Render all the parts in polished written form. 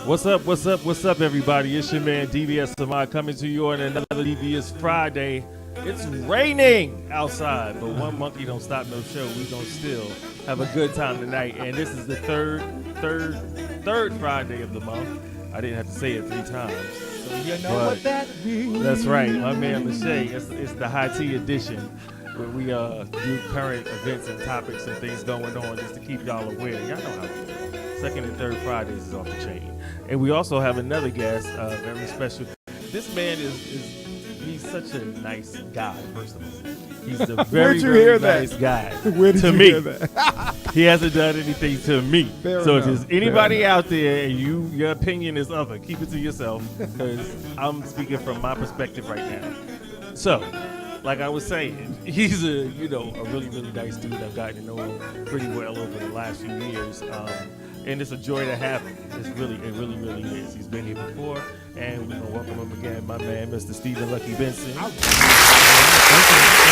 What's up, everybody? It's your man, Devious, coming to you on another Devious Friday. It's raining outside, but one monkey don't stop no show. We gonna still have a good time tonight. And this is the third Friday of the month. I didn't have to say it 3 times. So you know what that means. That's right. My man, Lashae. It's the high tea edition, where we do current events and topics and things going on just to keep y'all aware. Y'all know how we do. Second and third Fridays is off the chain. And we also have another guest, very special. This man he's such a nice guy, first of all. He's a very nice guy to me. He hasn't done anything to me. So if there's anybody out there and your opinion is other, keep it to yourself, because I'm speaking from my perspective right now. So, like I was saying, he's a really, really nice dude. I've gotten to know him pretty well over the last few years. And it's a joy to have him. It really is. He's been here before, and we're going to welcome him again, my man, Mr. Stephen Lucky Benson. Thank you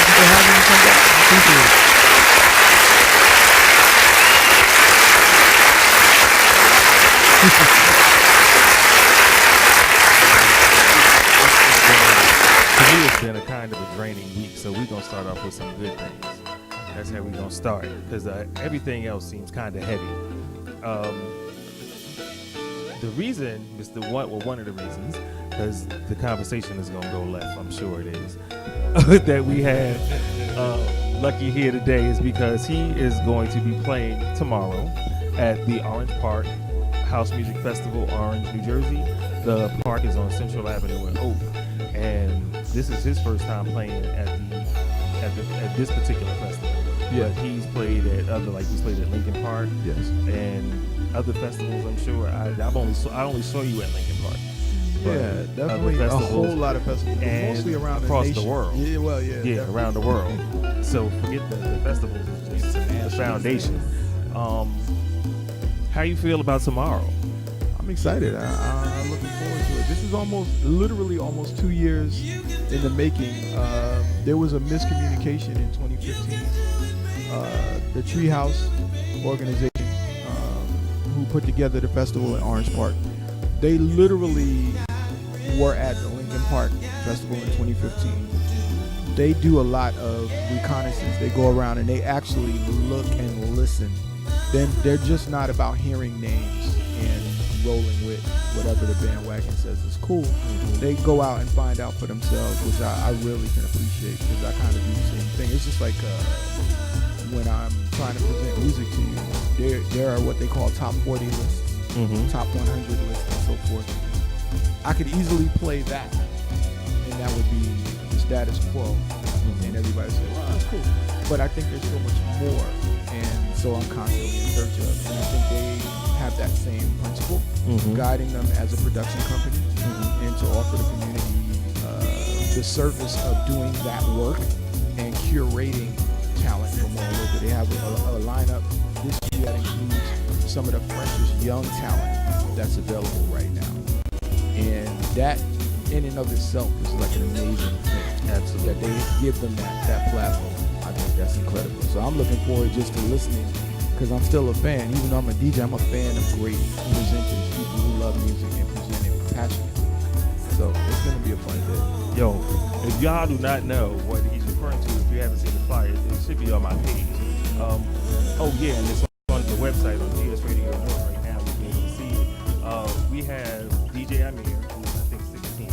for having me come back. Appreciate it. For me, it's been a kind of a draining week, so we're going to start off with some good things. That's how we're going to start, because everything else seems kind of heavy. The reason, one of the reasons, because the conversation is going to go left, I'm sure it is, that we have Lucky here today is because he is going to be playing tomorrow at the Orange Park House Music Festival, Orange, New Jersey. The park is on Central Avenue in Oak, and this is his first time playing at this particular festival. Yeah, he's played at Lincoln Park. Yes, and other festivals. I'm sure. I only saw you at Lincoln Park. Yeah, definitely a whole lot of festivals, mostly around across the world. Yeah, around the world. So forget the festivals. It's just the foundation. How you feel about tomorrow? I'm excited. I'm looking forward to it. This is literally almost 2 years in the making. There was a miscommunication in 2015. The Treehouse organization who put together the festival in Orange Park, they literally were at the Lincoln Park Festival in 2015. They do a lot of reconnaissance. They go around and they actually look and listen. Then they're just not about hearing names and rolling with whatever the bandwagon says is cool. Mm-hmm. They go out and find out for themselves, which I really can appreciate, because I kind of do the same thing. It's just like when I'm trying to present music to you, there are what they call top 40 lists, top 100 lists, and so forth. I could easily play that, and that would be the status quo, and everybody say, well, that's cool. But I think there's so much more, and so I'm constantly in search of, and I think they have that same principle, guiding them as a production company, and to offer the community the service of doing that work and curating talent from all over. They have a lineup this year that includes some of the freshest young talent that's available right now. And that in and of itself is like an amazing thing. Absolutely. That they give them that platform. I think that's incredible. So I'm looking forward just to listening, because I'm still a fan. Even though I'm a DJ, I'm a fan of great presenters, people who love music and present it passionately. So it's going to be a fun day. Yo, if y'all do not know what he's referring to, if you haven't seen the flyer, it should be on my page. And it's on the website on GS Radio North right now. You can able to see it. We have DJ Amir, who's I think 16.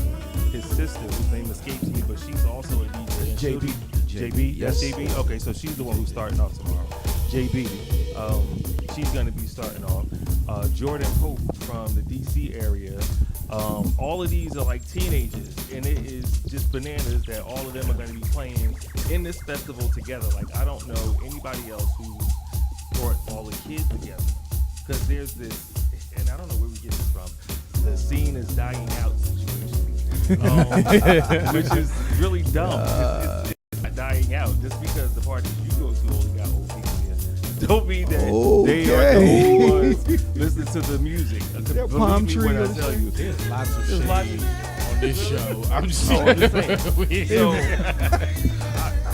His sister, whose name escapes me, but she's also a DJ. JB? Yes, JB? Okay, so she's the one who's starting off tomorrow. JB. She's going to be starting off. Jordan Pope from the DC area. All of these are like teenagers, and it is just bananas that all of them are going to be playing in this festival together. Like, I don't know anybody else who brought all the kids together, because there's this, and I don't know where we get this from, the scene is dying out situation, which is really dumb. It's not dying out just because the parties you go to only got old people here. Don't mean that they are the old ones listening to the music. Palm trees. When I tell you, there's lots of shade on this show. I'm just saying. So,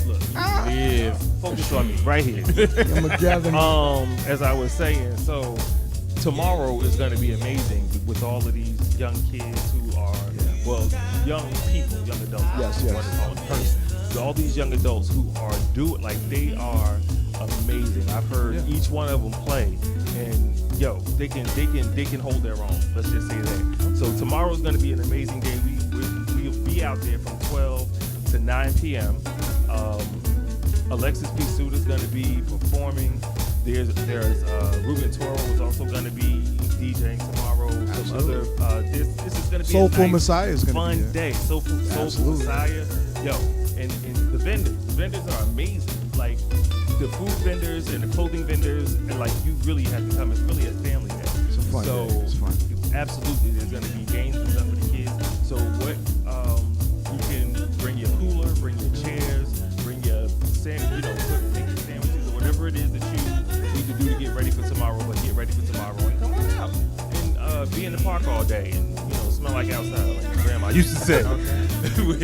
look, live. Focus on me right here. As I was saying, so tomorrow is going to be amazing with all of these young kids who are, young people, young adults. Yes. So all these young adults who are they are amazing. I've heard each one of them play, and they can hold their own. Let's just say that. So tomorrow's going to be an amazing day. We'll be out there from 12 to 9 p.m. Alexis P. Suda is going to be performing. There's Ruben Toro is also going to be DJing tomorrow. Some other this is going to be Soulful a nice, Messiah is going to be fun day. Soulful Messiah, and the vendors are amazing. Like the food vendors and the clothing vendors, and like you really have to come. It's really a family day. It's a fun day. It's fun. Absolutely, there's going to be games and stuff for the kids. So you can bring your cooler, bring your chairs, bring your make your sandwiches or whatever it is that you need to do to get ready for tomorrow. But get ready for tomorrow and come on out and be in the park all day and smell like outside, like your grandma used to say.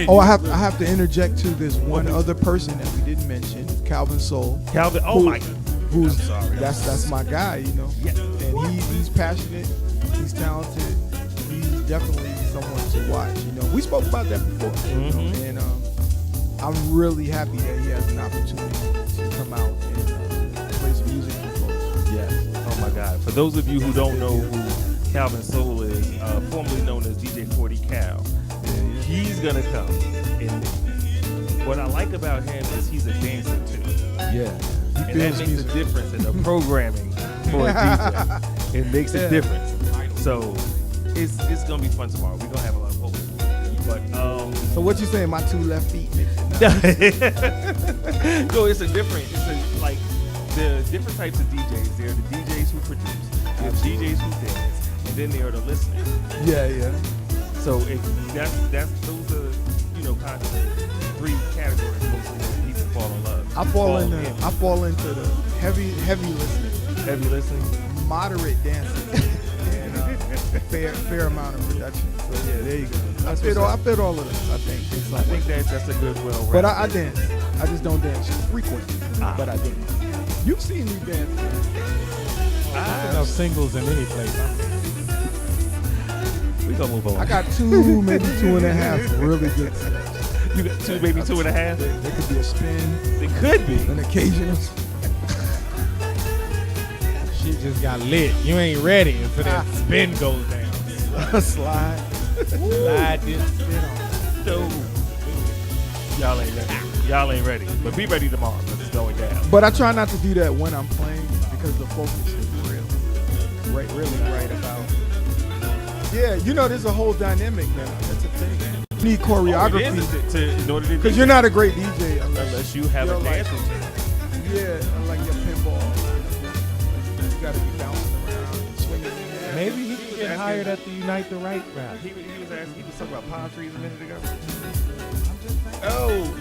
I have to interject too. There's one other person that we didn't mention, Calvin Soul. Calvin, my God. I'm sorry. That's my guy, Yeah. And he's passionate, he's talented, he's definitely someone to watch. We spoke about that before, and I'm really happy that he has an opportunity to come out and play some music for folks. Yes. Oh my God. For those of you who don't know who Calvin Soul is, formerly known as DJ 40 Cal, he's gonna come. And what I like about him is he's a dancer too. Yeah. And that makes a difference in the programming for a DJ. It makes a difference. So it's gonna be fun tomorrow. We're gonna have a lot of fun. But so what you saying? My two left feet. No, it's like the different types of DJs. There are the DJs who produce, there are DJs who dance, and then there are the listeners. Yeah. So those are kind of the three categories mostly that people fall in love. I fall into the heavy listening, moderate dancing, and fair amount of production. So there you go. I fit all of this. I think that's a good But I dance. I just don't dance frequently. But I dance. You've seen me dance. Enough singles in any place. We gonna move on. I got two, maybe 2.5 really good steps. You got two, maybe 2.5. There could be a spin. It could be an occasional. She just got lit. You ain't ready until that spin goes down. Slide. Slide this spin on. No. Y'all ain't ready. But be ready tomorrow because it's going down. But I try not to do that when I'm playing because the focus is really right about. Yeah, there's a whole dynamic now. That's a thing. You need choreography because you're not a great DJ unless you have a dance routine. Yeah, like your pinball. You got to be bouncing around and swinging. Maybe he can get hired at the Unite the Right round. He was talking about palm trees a minute ago.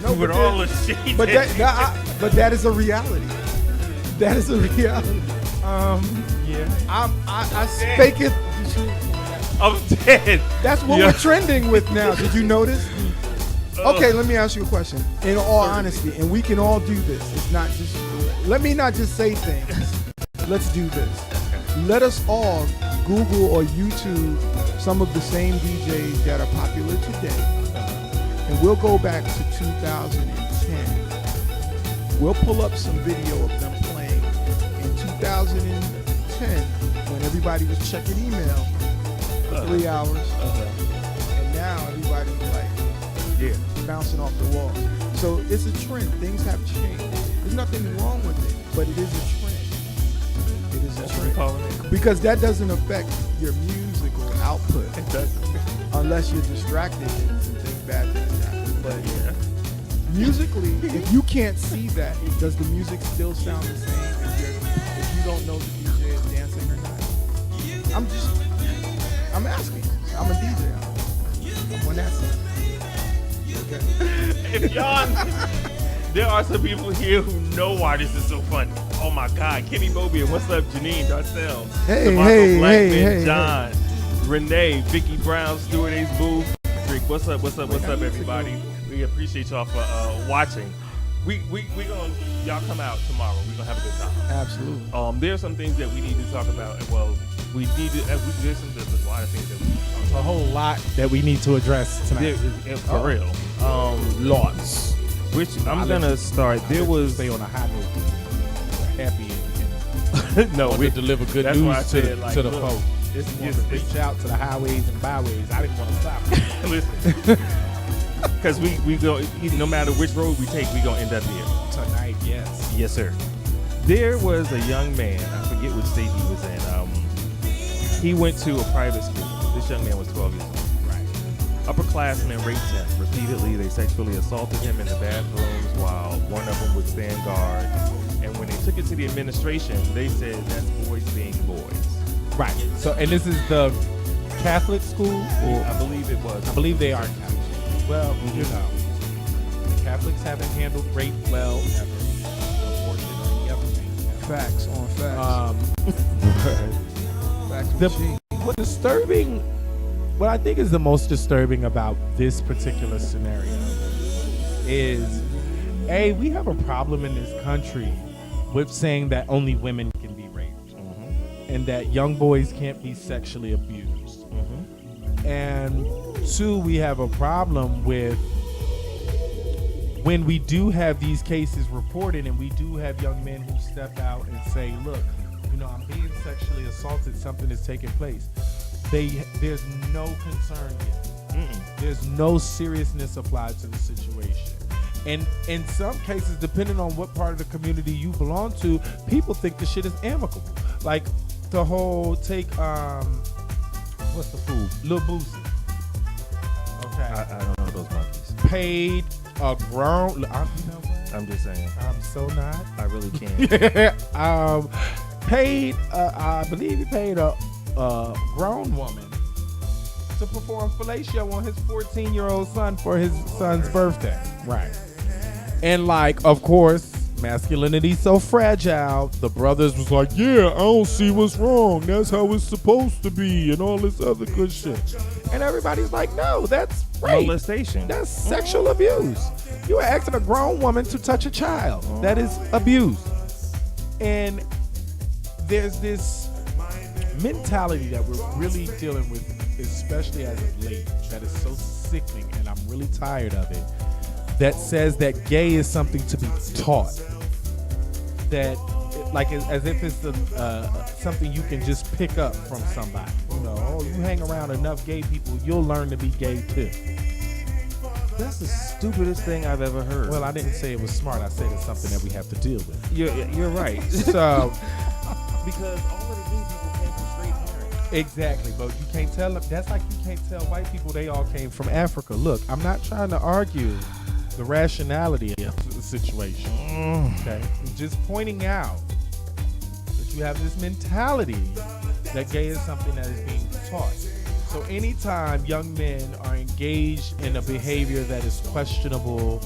No, with all the shit. But that is a reality. That is a reality. Yeah. I fake it. I'm dead. That's what we're trending with now. Did you notice? Okay, let me ask you a question. In all honesty, and we can all do this. It's not just. Let me not just say things. Let's do this. Let us all Google or YouTube some of the same DJs that are popular today. And we'll go back to 2010. We'll pull up some video of them playing in 2010 when everybody was checking email for 3 hours. And now everybody's like bouncing off the wall. So it's a trend. Things have changed. There's nothing wrong with it, but it is a trend. It is a trend. Because that doesn't affect your musical output. It doesn't. Unless you're distracted and some things bad things happen. But musically, if you can't see that, does the music still sound the same if you don't know the DJ is dancing or not? I'm asking. I'm a DJ. I'm on that side. Okay. If y'all, there are some people here who know why this is so funny. Oh my God, Kenny Mobian, what's up, Janine, Darcel, Hey, John, Renee, Vicky Brown, Stuart Ace Booth, Rick, what's up, everybody? We appreciate y'all for watching. We gonna y'all come out tomorrow. We're gonna have a good time. Absolutely. There are some things that we need to talk about. Well, We need to. There's a lot of things that we. There's a whole lot that we need to address tonight. For real. Lots. Which I'm gonna start. There was stay on a high note. Happy and no, we deliver good that's why I news said, like, to the look, folks. It's Reach out to the highways and byways. I didn't want to stop. listen, because we go. No matter which road we take, we gonna end up here Tonight, yes. Yes, sir. There was a young man. I forget which state he was in. He went to a private school. This young man was 12 years old. Right. Upperclassmen raped him repeatedly. They sexually assaulted him in the bathrooms while one of them would stand guard. And when they took it to the administration, they said that's boys being boys. Right. So, and this is the Catholic school? Or I believe it was. I believe they are Catholic. Well, you know, Catholics haven't handled rape well ever. Unfortunately, ever. Facts on facts. Facts on What I think is the most disturbing about this particular scenario is, we have a problem in this country with saying that only women can be raped and that young boys can't be sexually abused. And two, we have a problem with when we do have these cases reported and we do have young men who step out and say, look, I'm being sexually assaulted, something is taking place. There's no concern yet. There's no seriousness applied to the situation. And in some cases, depending on what part of the community you belong to, people think the shit is amicable. Like the whole what's the food? Lil Boosie. Okay. I don't know those monkeys. Paid a grown, you know what? I'm just saying. I'm so not. I really can't. I believe he paid a grown woman to perform fellatio on his 14-year-old son for his son's birthday. Right. And of course, masculinity so fragile, the brothers was like, yeah, I don't see what's wrong. That's how it's supposed to be and all this other good shit. And everybody's like, no, that's rape. Molestation. That's sexual abuse. You are asking a grown woman to touch a child. That is abuse. And there's this mentality that we're really dealing with, especially as of late, that is so sickening, and I'm really tired of it, that says that gay is something to be taught. That, as if it's something you can just pick up from somebody. You hang around enough gay people, you'll learn to be gay too. That's the stupidest thing I've ever heard. Well, I didn't say it was smart. I said it's something that we have to deal with. You're right. So, because all of the gay people came from straight parents. Exactly, but you can't tell them. That's like you can't tell white people they all came from Africa. Look, I'm not trying to argue the rationality of the situation. Okay, I'm just pointing out that you have this mentality that gay is something that is being taught. So anytime young men are engaged in a behavior that is questionable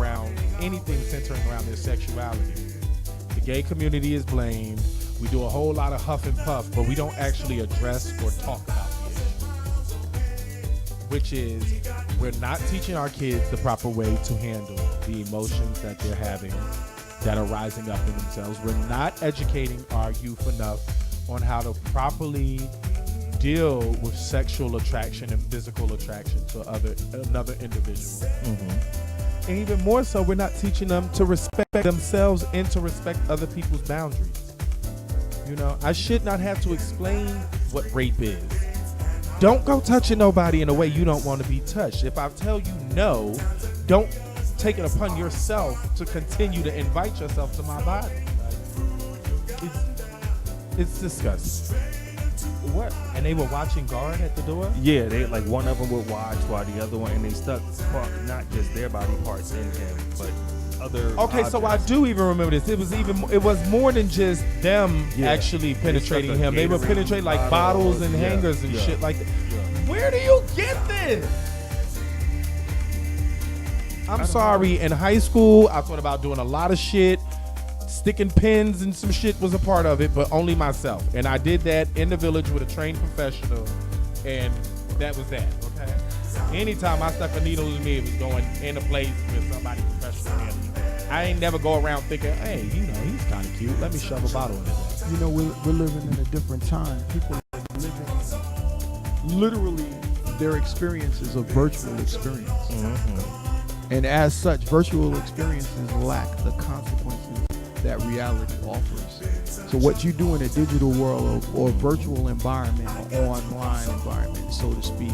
around anything centering around their sexuality, the gay community is blamed. We do a whole lot of huff and puff, but we don't actually address or talk about the issue, which is we're not teaching our kids the proper way to handle the emotions that they're having that are rising up in themselves. We're not educating our youth enough on how to properly deal with sexual attraction and physical attraction to another individual. And even more so, we're not teaching them to respect themselves and to respect other people's boundaries. I should not have to explain what rape is. Don't go touching nobody in a way you don't want to be touched. If I tell you no, don't take it upon yourself to continue to invite yourself to my body. It's disgusting. What? And they were watching guard at the door? Yeah, they one of them would watch while the other one, and they stuck not just their body parts in him, but other. Okay, objects. so I do even remember this. It was more than just them actually penetrating him. They would penetrate bottles and hangers and shit like that. Yeah. Where do you get this? I'm sorry. In high school, I thought about doing a lot of shit. Sticking pins and some shit was a part of it, but only myself. And I did that in the village with a trained professional, and that was that, okay? Anytime I stuck a needle in me, it was going in a place with somebody professional. I ain't never go around thinking, hey, he's kind of cute. Let me shove a bottle in his ass. you know, we're living in a different time. People are living literally their experiences of virtual experience. And as such, virtual experiences lack the consequences that reality offers. So what you do in a digital world or virtual environment or online environment, so to speak,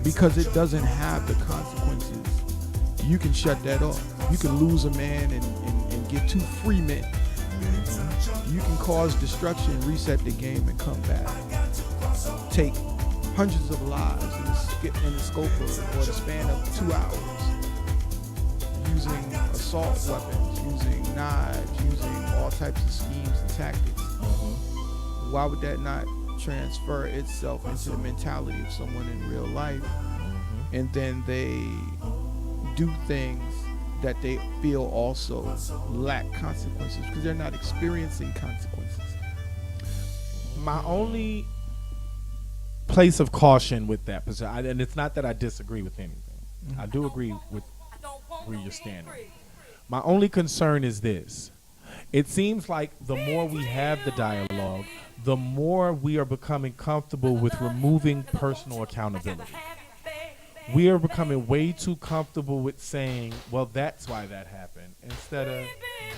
because it doesn't have the consequences, you can shut that off. You can lose a man and get 2 free men. You can cause destruction, reset the game, and come back. Take hundreds of lives in the scope of, or the span of 2 hours, using assault weapons, using knives, using all types of schemes and tactics. Why would that not transfer itself into the mentality of someone in real life? And then they do things that they feel also lack consequences because they're not experiencing consequences. My only place of caution with that position, and it's not that I disagree with anything. I do agree with where you're standing. My only concern is this. It seems like the more we have the dialogue, the more we are becoming comfortable with removing personal accountability. We are becoming way too comfortable with saying, well, that's why that happened, instead of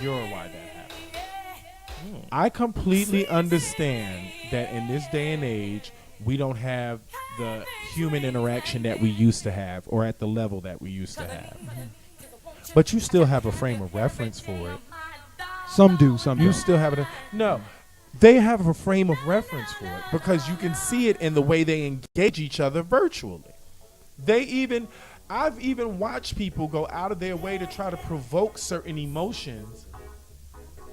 you're why that happened. I completely understand that in this day and age, we don't have the human interaction that we used to have or at the level that we used to have. But you still have a frame of reference for it. Some do, some You don't. still have it. No, they have a frame of reference for it because you can see it in the way they engage each other virtually. I've even watched people go out of their way to try to provoke certain emotions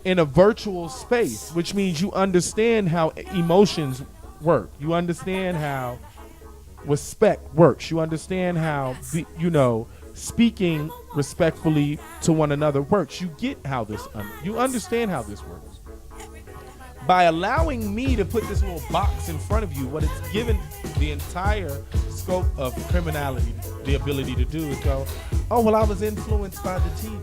in a virtual space, which means you understand how emotions work. You understand how respect works. You understand how, speaking respectfully to one another works. You get how you understand how this works. By allowing me to put this little box in front of you, what it's given the entire scope of criminality the ability to do is go, oh, well, I was influenced by the TV.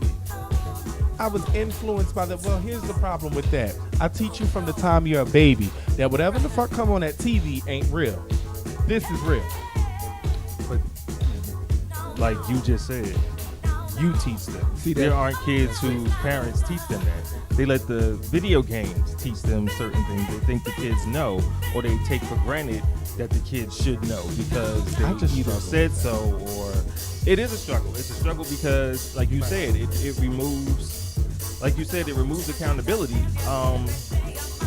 I was influenced by well, here's the problem with that. I teach you from the time you're a baby that whatever the fuck come on that TV ain't real. This is real. But like you just said, you teach them. See, there aren't kids whose parents teach them that. They let the video games teach them certain things they think the kids know, or they take for granted that the kids should know because they either said so or it is a struggle. It's a struggle because, like you said, it removes, like you said, it removes accountability.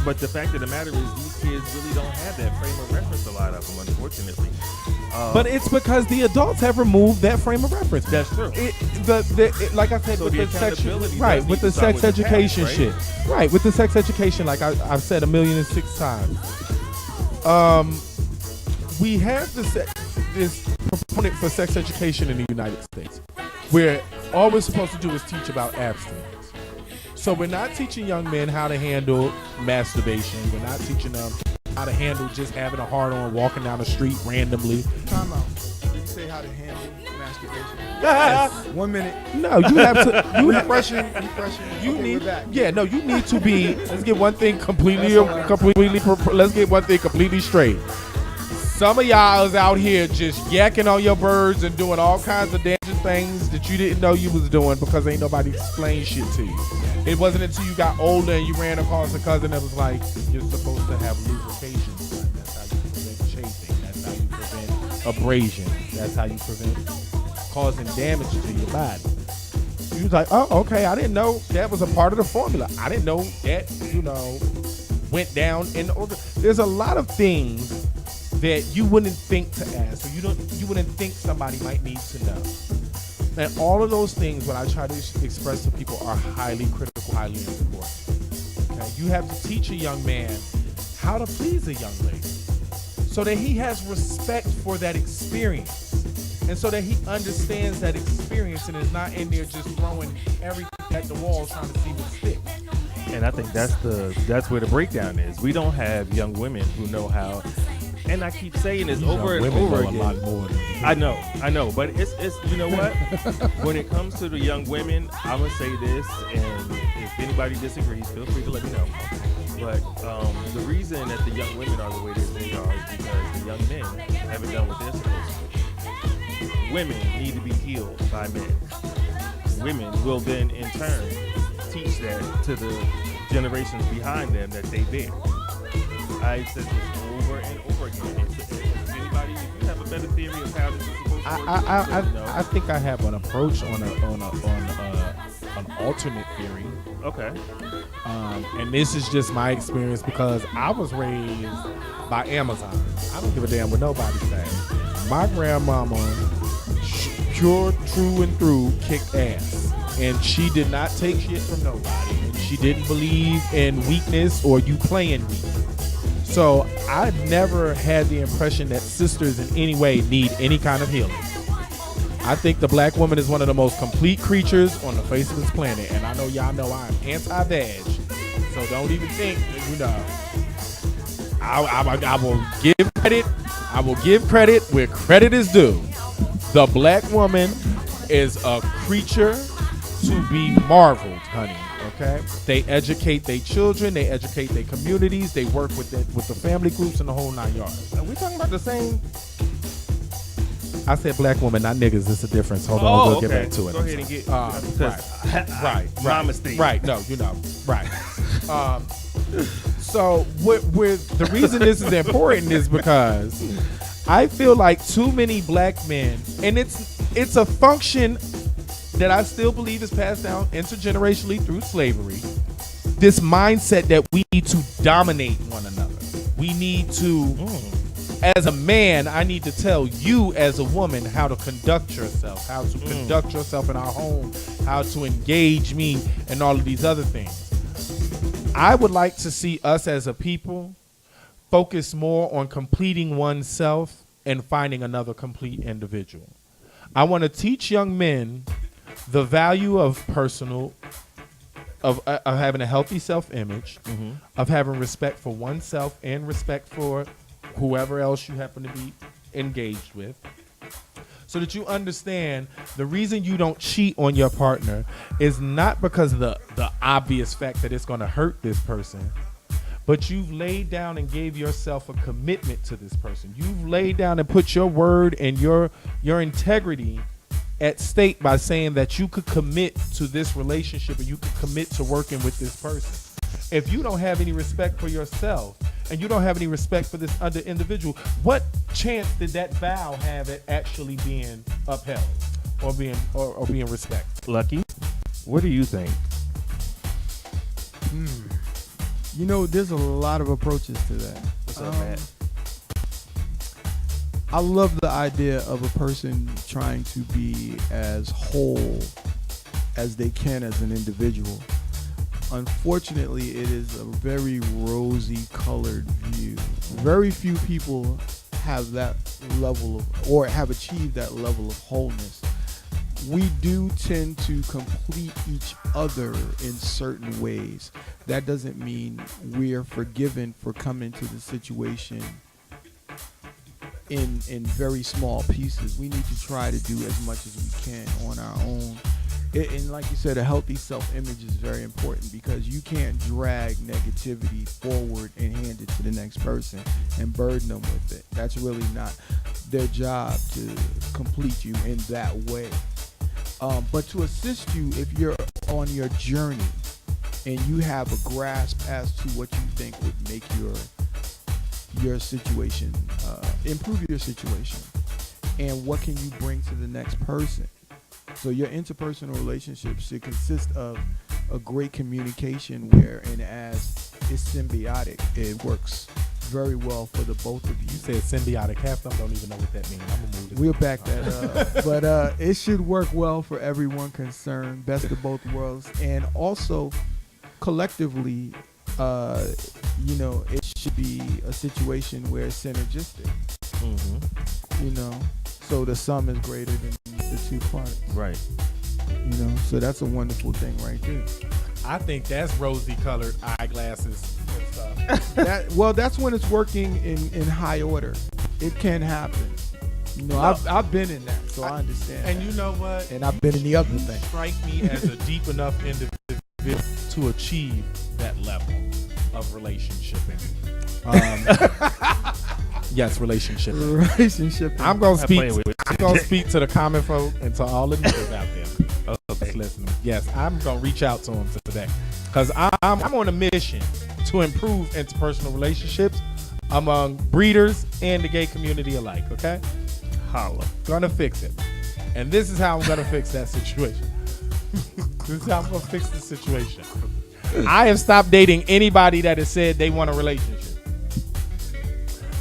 But the fact of the matter is these kids really don't have that frame of reference, a lot of them, unfortunately. But it's because the adults have removed that frame of reference. That's true. Like I said, So with the the sex, accountability right, does with need the to start sex with the education parents, shit, right, with the sex education, like I've said 1,006 times. We have this proponent for sex education in the United States, where all we're supposed to do is teach about abstinence. So we're not teaching young men how to handle masturbation. We're not teaching them how to handle just having a hard on walking down the street randomly. Time out. Did you say how to handle masturbation? Yes. 1 minute. No, you have to. Refreshing. You Okay, need. we're back. Yeah, no, you need to be. Let's get one thing completely. That's Let's get one thing completely straight. Some of y'all is out here just yakking on your birds and doing all kinds of dangerous things that you didn't know you was doing because ain't nobody explained shit to you. It wasn't until you got older and you ran across a cousin that was like, you're supposed to have lubrication. That's how you prevent chafing. That's how you prevent abrasion. That's how you prevent causing damage to your body. You was like, oh, okay, I didn't know that was a part of the formula. I didn't know that, went down. And there's a lot of things that you wouldn't think to ask, or you wouldn't think somebody might need to know. And all of those things, what I try to express to people, are highly critical, highly important. Okay? You have to teach a young man how to please a young lady so that he has respect for that experience and so that he understands that experience and is not in there just throwing everything at the wall trying to see what sticks. And I think that's where the breakdown is. We don't have young women who know how, And I keep saying this These over and women over know again. a lot more than I know, but it's you know what? When it comes to the young women, I'm gonna say this, and if anybody disagrees, feel free to let me know. But the reason that the young women are the way that they are is because the young men haven't done what they're supposed to do. Women need to be healed by men. Women will then, in turn, teach that to the generations behind them that they bear. I said this over and over again. If anybody, if you have a better theory of how this is supposed to work, I think I have an approach on an alternate theory. Okay. And this is just my experience because I was raised by Amazon. I don't give a damn what nobody says. My grandmama, pure, true and through, kicked ass. And she did not take shit from nobody. And she didn't believe in weakness or you playing weak. So I never had the impression that sisters in any way need any kind of healing. I think the black woman is one of the most complete creatures on the face of this planet. And I know y'all know I'm anti-vag. So don't even think that, you know, I will give credit. I will give credit where credit is due. The black woman is a creature to be marveled, honey. Okay, they educate their children, they educate their communities, they work with the family groups and the whole 9 yards. Are we talking about the same? I said black woman, not niggas. It's a difference. Hold on, we'll get back to it. Go ahead and get right. My mistake. Right. No, you know. Right. So the reason this is important is because I feel like too many black men, and it's a function that I still believe is passed down intergenerationally through slavery. This mindset that we need to dominate one another. We need to, as a man, I need to tell you as a woman how to conduct yourself, how to conduct yourself in our home, how to engage me, and all of these other things. I would like to see us as a people focus more on completing oneself and finding another complete individual. I want to teach young men the value of of having a healthy self-image, of having respect for oneself and respect for whoever else you happen to be engaged with, so that you understand the reason you don't cheat on your partner is not because of the obvious fact that it's going to hurt this person, but you've laid down and gave yourself a commitment to this person. You've laid down and put your word and your integrity at stake by saying that you could commit to this relationship or you could commit to working with this person. If you don't have any respect for yourself and you don't have any respect for this other individual, what chance did that vow have at actually being upheld or being respected? Lucky, what do you think? You know, there's a lot of approaches to that. What's up, Matt? I love the idea of a person trying to be as whole as they can as an individual. Unfortunately, it is a very rosy colored view. Very few people have that level of, or have achieved that level of wholeness. We do tend to complete each other in certain ways. That doesn't mean we are forgiven for coming to the situation in very small pieces. We need to try to do as much as we can on our own. And like you said, a healthy self-image is very important because you can't drag negativity forward and hand it to the next person and burden them with it. That's really not their job to complete you in that way. But to assist you if you're on your journey and you have a grasp as to what you think would make your situation, improve your situation, and what can you bring to the next person. So your interpersonal relationships should consist of a great communication where, and as it's symbiotic, it works very well for the both of you. You said symbiotic. Half of them don't even know what that means. I'm gonna move this. We'll back that up. But it should work well for everyone concerned, best of both worlds. And also, collectively, you know, it should be a situation where it's synergistic. You know, so the sum is greater than the two parts. Right. You know, so that's a wonderful thing right there. I think that's rosy colored eyeglasses and stuff. That's when it's working in high order. It can happen. You know, I've been in that, so I understand. And that. you know what? And I've been in the other thing. Strike me as a deep enough individual to achieve that level of relationshiping. Yes, relationship. I'm gonna speak to the common folk and to all the niggas out there that's listening. Yes, I'm gonna reach out to them today because I'm on a mission to improve interpersonal relationships among breeders and the gay community alike. Okay, Holla. gonna fix it, and this is how I'm gonna fix that situation. This is how I'm gonna fix the situation. I have stopped dating anybody that has said they want a relationship.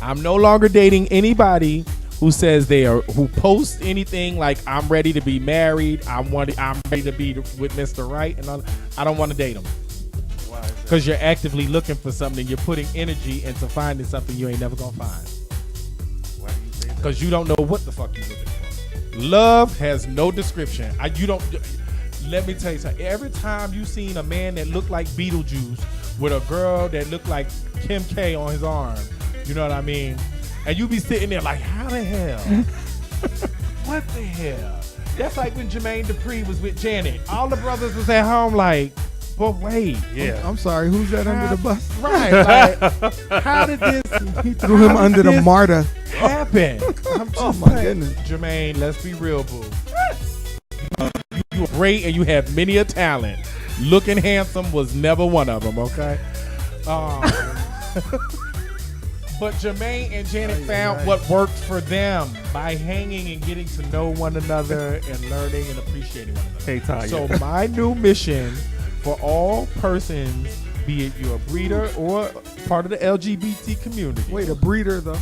I'm no longer dating anybody who says who posts anything like I'm ready to be married. I'm ready to be with Mr. Right, and all. I don't want to date them. Why is that? Because you're actively looking for something. You're putting energy into finding something you ain't never gonna find. Why do you say that? Because you don't know what the fuck you're looking for. Love has no description. Let me tell you something. Every time you seen a man that looked like Beetlejuice with a girl that looked like Kim K on his arm, you know what I mean? And you be sitting there like, how the hell? What the hell? That's like when Jermaine Dupri was with Janet. All the brothers was at home like, but wait. Yeah. I'm sorry. Who's that under the bus? Right. Like, how did this? He threw him under the MARTA. Happen? I'm just Oh my saying, goodness. Jermaine, let's be real, boo. You are great and you have many a talent. Looking handsome was never one of them, okay? But Jermaine and Janet found what worked for them by hanging and getting to know one another and learning and appreciating one another. Hey, Tanya. So my new mission for all persons, be it you're a breeder or part of the LGBT community. Wait, a breeder though?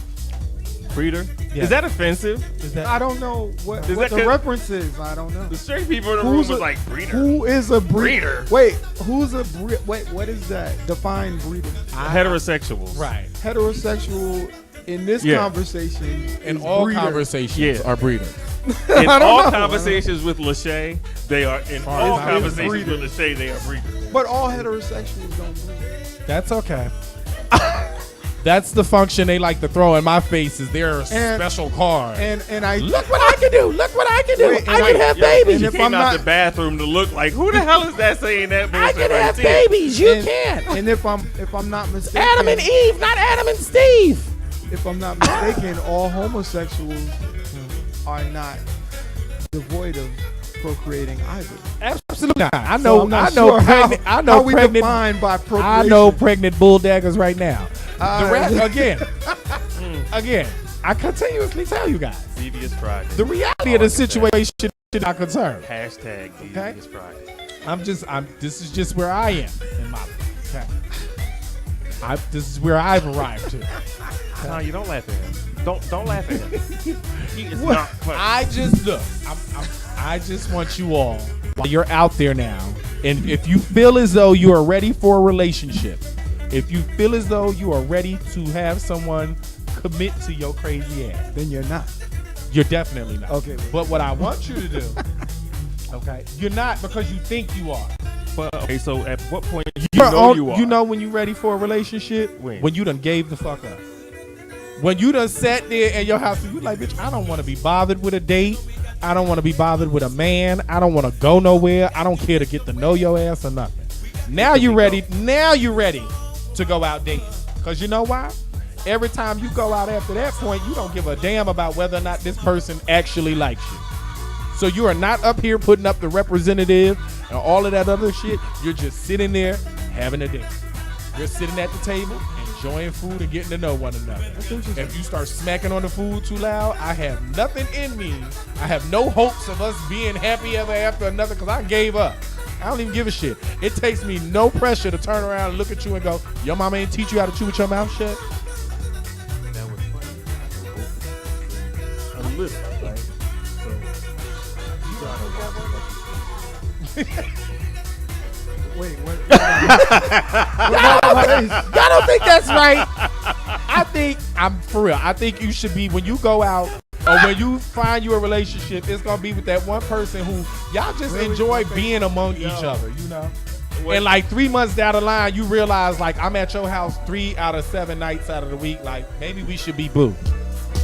Breeder? Yeah. Is that offensive? Is that I don't know what Is the that reference is. I don't know. The straight people in the room was like, breeder. Who is a breeder? Breeder. Wait, who's a breeder? Wait, what is that? Define breeder. Heterosexuals. right? Heterosexual in this Yeah. conversation. And is all breeder. conversations Yeah. are breeders. In I don't all know. conversations with Lashae, they are in all Is conversations breeder. with Lashae, they are breeders. But all heterosexuals don't breed. That's okay. That's the function they like to throw in my face is their special card. And I Look what I can do. Look what I can do. Wait, I can have Yo, babies. and You if came I'm out not- the bathroom to look like, who the hell is that saying that I bullshit can right have there? babies. You and, can't. And if I'm not mistaken, Adam and Eve, not Adam and Steve. if I'm not mistaken, all homosexuals are not devoid of procreating either. Absolutely not. I So know. I'm not I know. sure Pregnant. how, I know how we pregnant. define by procreation. I know pregnant bulldaggers right now. Again. I continuously tell you guys Devious Friday. the reality of the situation is not concerned. Hashtag Okay. Devious Friday. This is just where I am in my life. Okay. This is where I've arrived to. No, you don't laugh at him. Don't laugh at him. He is not funny. I just look. I just want you all, while you're out there now, and if you feel as though you are ready for a relationship, if you feel as though you are ready to have someone commit to your crazy ass, Then you're not. you're definitely not. Okay. But what I want you to do, okay, you're not because you think you are. But, okay, so at what point you You're know on- you are? You know when you're ready for a relationship? When? you done gave the fuck up. When you done sat there at your house and you like, bitch, I don't want to be bothered with a date. I don't want to be bothered with a man. I don't want to go nowhere. I don't care to get to know your ass or nothing. Now you're ready. Now you're ready to go out dating. Because you know why? Every time you go out after that point, you don't give a damn about whether or not this person actually likes you. So you are not up here putting up the representative and all of that other shit. You're just sitting there having a date. You're sitting at the table, enjoying food and getting to know one another. If you start smacking on the food too loud, I have nothing in me. I have no hopes of us being happy ever after another because I gave up. I don't even give a shit. It takes me no pressure to turn around and look at you and go, your mama ain't teach you how to chew with your mouth shut? That was funny. I'm listening, right? So, you gotta Wait, what? Y'all don't think that's right? I'm for real. I think you should be, when you go out or when you find you a relationship, it's gonna be with that one person who y'all just Really? enjoy being among each other, you know? And like 3 months down the line, you realize like I'm at your house 3 out of 7 nights out of the week. Like maybe we should be boo.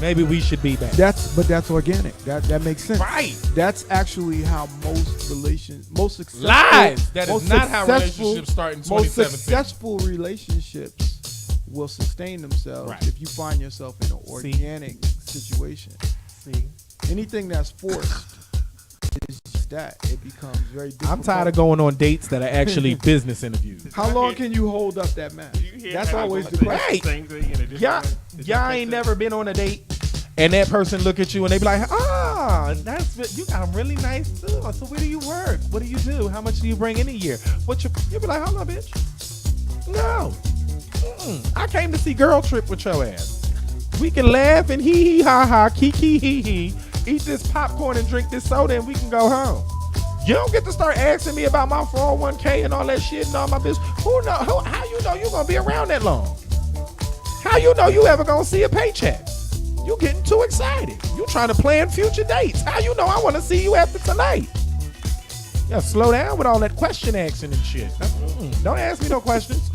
Maybe we should be back. That's organic. That makes sense. Right. That's actually how most successful Lies. That most is not how successful- relationships start in Most 2017. successful relationships will sustain themselves Right. if you find yourself in an organic situation. See? Anything that's forced is just that. It becomes very difficult. I'm tired of going on dates that are actually business interviews. How long can you hold up that match? That's always the question. Right. Same thing in a different Y'all, way. y'all ain't never been on a date and that person look at you and they be like, you got 'em really nice too. So where do you work? What do you do? How much do you bring in a year? You be like, hold on, bitch. No. I came to see Girl Trip with your ass. We can laugh and hee hee ha ha, kiki hee hee, eat this popcorn and drink this soda and we can go home. You don't get to start asking me about my 401k and all that shit and all my business. How you know you gonna be around that long? How you know you ever gonna see a paycheck? You getting too excited. You trying to plan future dates. How you know I want to see you after tonight? Yeah, slow down with all that question asking and shit. Don't ask me no questions.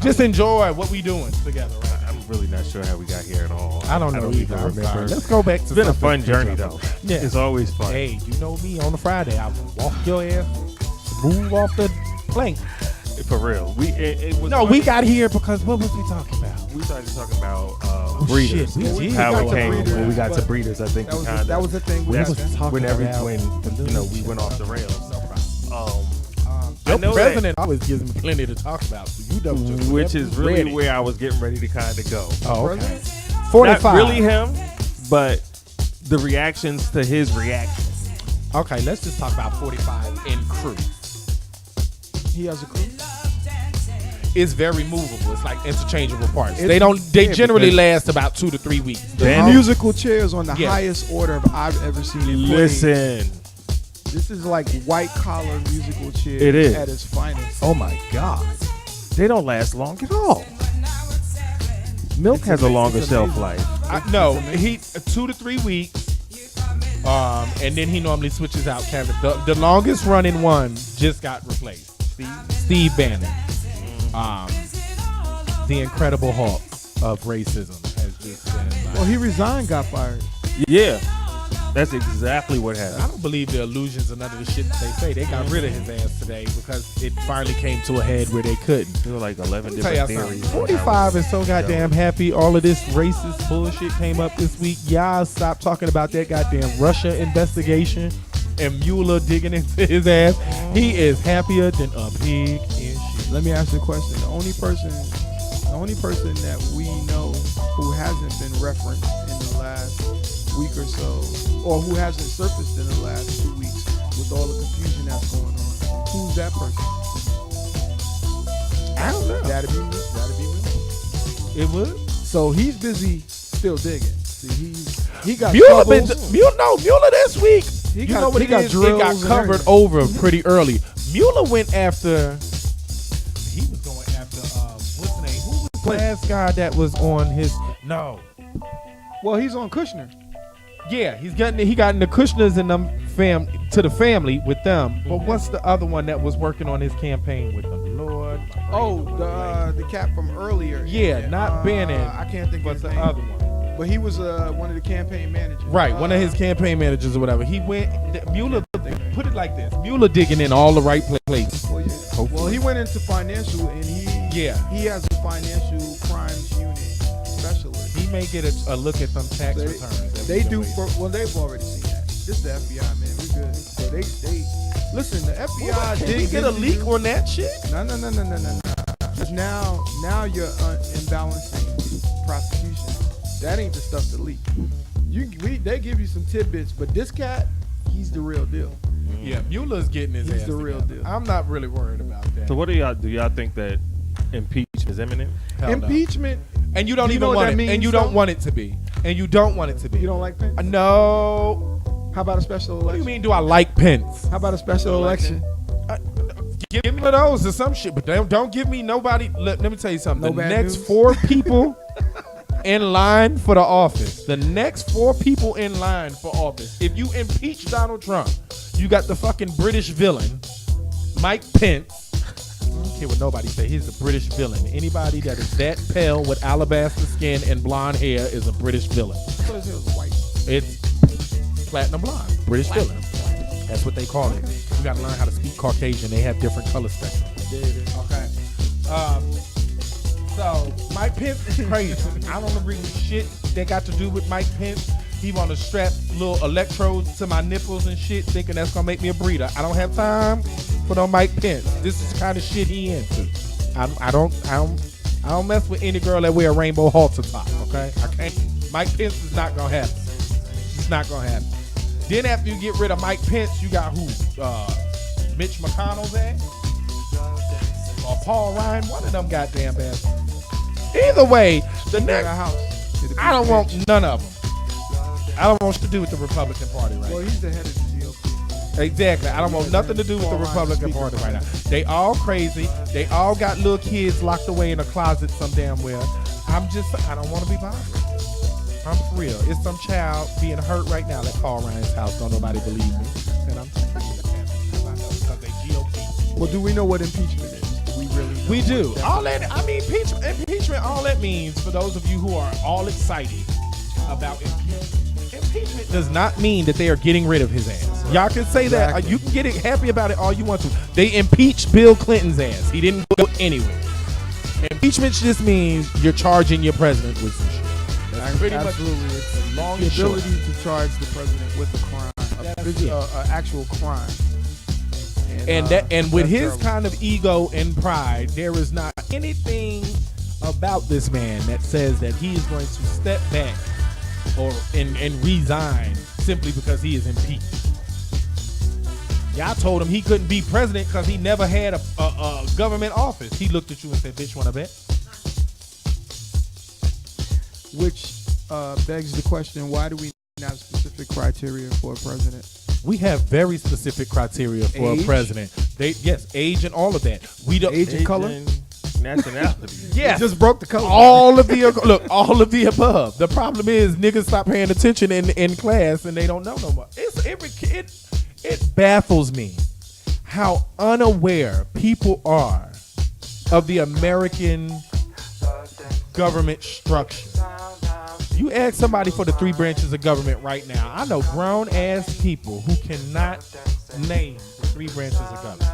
Just enjoy what we doing together. Right? I'm really not sure how we got here at all. I don't know either. even I'm remember. sorry. Let's go back to It's been a something fun journey enjoyable. though. Yeah. It's always fun. Hey, you know me on a Friday. I walk your ass, move off the plank. For real. It was No, fun. we got here because what was we talking about? We started talking about shit, breeders. we did. How We it got to came breeders, when we got to but breeders. I think That was the thing. We That's was talking when about we went off the rails. No problem. I Your know president always gives me plenty to talk about. So you know, just which whenever is you're really ready. where I was getting ready to kind of go. Oh, okay. Not 45. really him, but the reactions to his reactions. Okay, let's just talk about 45 in crew. He has a crew. It's very movable. It's like interchangeable parts. It's- They yeah, generally because- last about 2 to 3 weeks. The Ben- musical chairs on the Yeah. highest order I've ever seen it played. Listen, This is like white collar musical chairs It is. at its finest. Oh my God. they don't last long at all. Milk has a longer shelf life. No, he 2 to 3 weeks. And then he normally switches out Kevin. The longest running one just got replaced. Steve Bannon. The Incredible Hulk of racism has just been. Well, he resigned, got fired. Yeah, that's exactly what I happened. don't believe the illusions and none of the shit that they say. They got rid of his ass today because it finally came to a head where they couldn't. There were like 11 Let me tell y'all different something. theories. 45 is so goddamn happy. All of this racist bullshit came up this week. Y'all stop talking about that goddamn Russia investigation and Mueller digging into his ass. He is happier than a pig in shit. Let me ask you a question. The only person that we know who hasn't been referenced in the last week or so, or who hasn't surfaced in the last 2 weeks with all the confusion that's going on, who's that person? I don't know. That'd be me. It would. So he's busy still digging. See, he got Mueller troubles. Mueller this week. He You got- know what he it got is? It drills got and covered everything. over pretty early. Mueller went after. He was going after. What's the name? Who was the last guy that was on his? No. Well, he's on Kushner. Yeah, he got in the Kushners and them to the family with them. But what's the other one that was working on his campaign with them? Lord. Oh, the cat from earlier. Yeah, not Bannon. I can't think But of the his name. other one. But he was one of the campaign managers. Right, one of his campaign managers or whatever. He went. Mueller. Put it like this: Mueller digging in all the right places. Well, yeah. Well, he went into financial, and he has a financial crimes unit specialist. He may get a look at some tax They- returns. They do. Well, they've already seen that. This is the FBI, man. We good. So they listen. The FBI Can did we get a leak on that shit? No. Because now you're imbalancing prosecution. That ain't the stuff to leak. They give you some tidbits, but this cat, he's the real deal. Yeah, Mueller's getting his He's ass the real together. deal. I'm not really worried about that. So what do y'all think that impeachment is imminent? Hell no. Impeachment. And you don't Do you even know what want that it. means, And you though? don't want it to be. And you don't want it to be. You don't like Pence? No. How about a special What do election? you mean? Do I like Pence? How about a special election? Give me those or some shit, but don't give me nobody. Let me tell you something. No The bad next news? 4 people in line for the office. The next 4 people in line for office. If you impeach Donald Trump, you got the fucking British villain, Mike Pence, care what nobody say. He's a British villain. Anybody that is that pale with alabaster skin and blonde hair is a British villain. What is it? White. It's platinum blonde. British villain. That's what they call it. You got to learn how to speak Caucasian. They have different color spectrum. Okay. So Mike Pence is crazy. I don't agree with shit that got to do with Mike Pence. He want to strap little electrodes to my nipples and shit, thinking that's gonna make me a breeder. I don't have time for no Mike Pence. This is the kind of shit he into. I don't mess with any girl that wear a rainbow halter top. Okay, I can't. Mike Pence is not gonna happen. It's not gonna happen. Then after you get rid of Mike Pence, you got who? Mitch McConnell's ass or Paul Ryan? One of them goddamn bastards. Either way, the next house. I don't want none of them. I don't want to do with the Republican Party right Well, now. he's the head of the GOP. Exactly. I don't want nothing to do with the Republican Party right now. They all crazy. They all got little kids locked away in a closet some damn where. I don't want to be bothered. I'm for real. It's some child being hurt right now at Paul Ryan's house. Don't nobody believe me. And I'm telling you that because they GOP. Well, do we know what impeachment is? Do we really know We what do. that All is? that, I mean, impeachment, all that means, for those of you who are all excited about impeachment does not mean that they are getting rid of his ass. Y'all can say that. Exactly. You can get it happy about it all you want to. They impeached Bill Clinton's ass. He didn't go anywhere. Impeachment just means you're charging your president with some shit. That's pretty Absolutely. much It's long the and short. ability to charge the president with a crime, an actual crime. And with that's his terrible. kind of ego and pride, there is not anything about this man that says that he is going to step back and resign simply because he is impeached. Y'all told him he couldn't be president because he never had a government office. He looked at you and said, "Bitch, wanna bet?" Which begs the question: why do we not have specific criteria for a president? We have very specific criteria for Age? a president. Age and all of that. We don't. Age and color? Nationality. Yes. Just broke the color. All of the all of the above. The problem is niggas stop paying attention in class and they don't know no more. It baffles me how unaware people are of the American government structure. You ask somebody for the 3 branches of government right now. I know grown ass people who cannot name the 3 branches of government,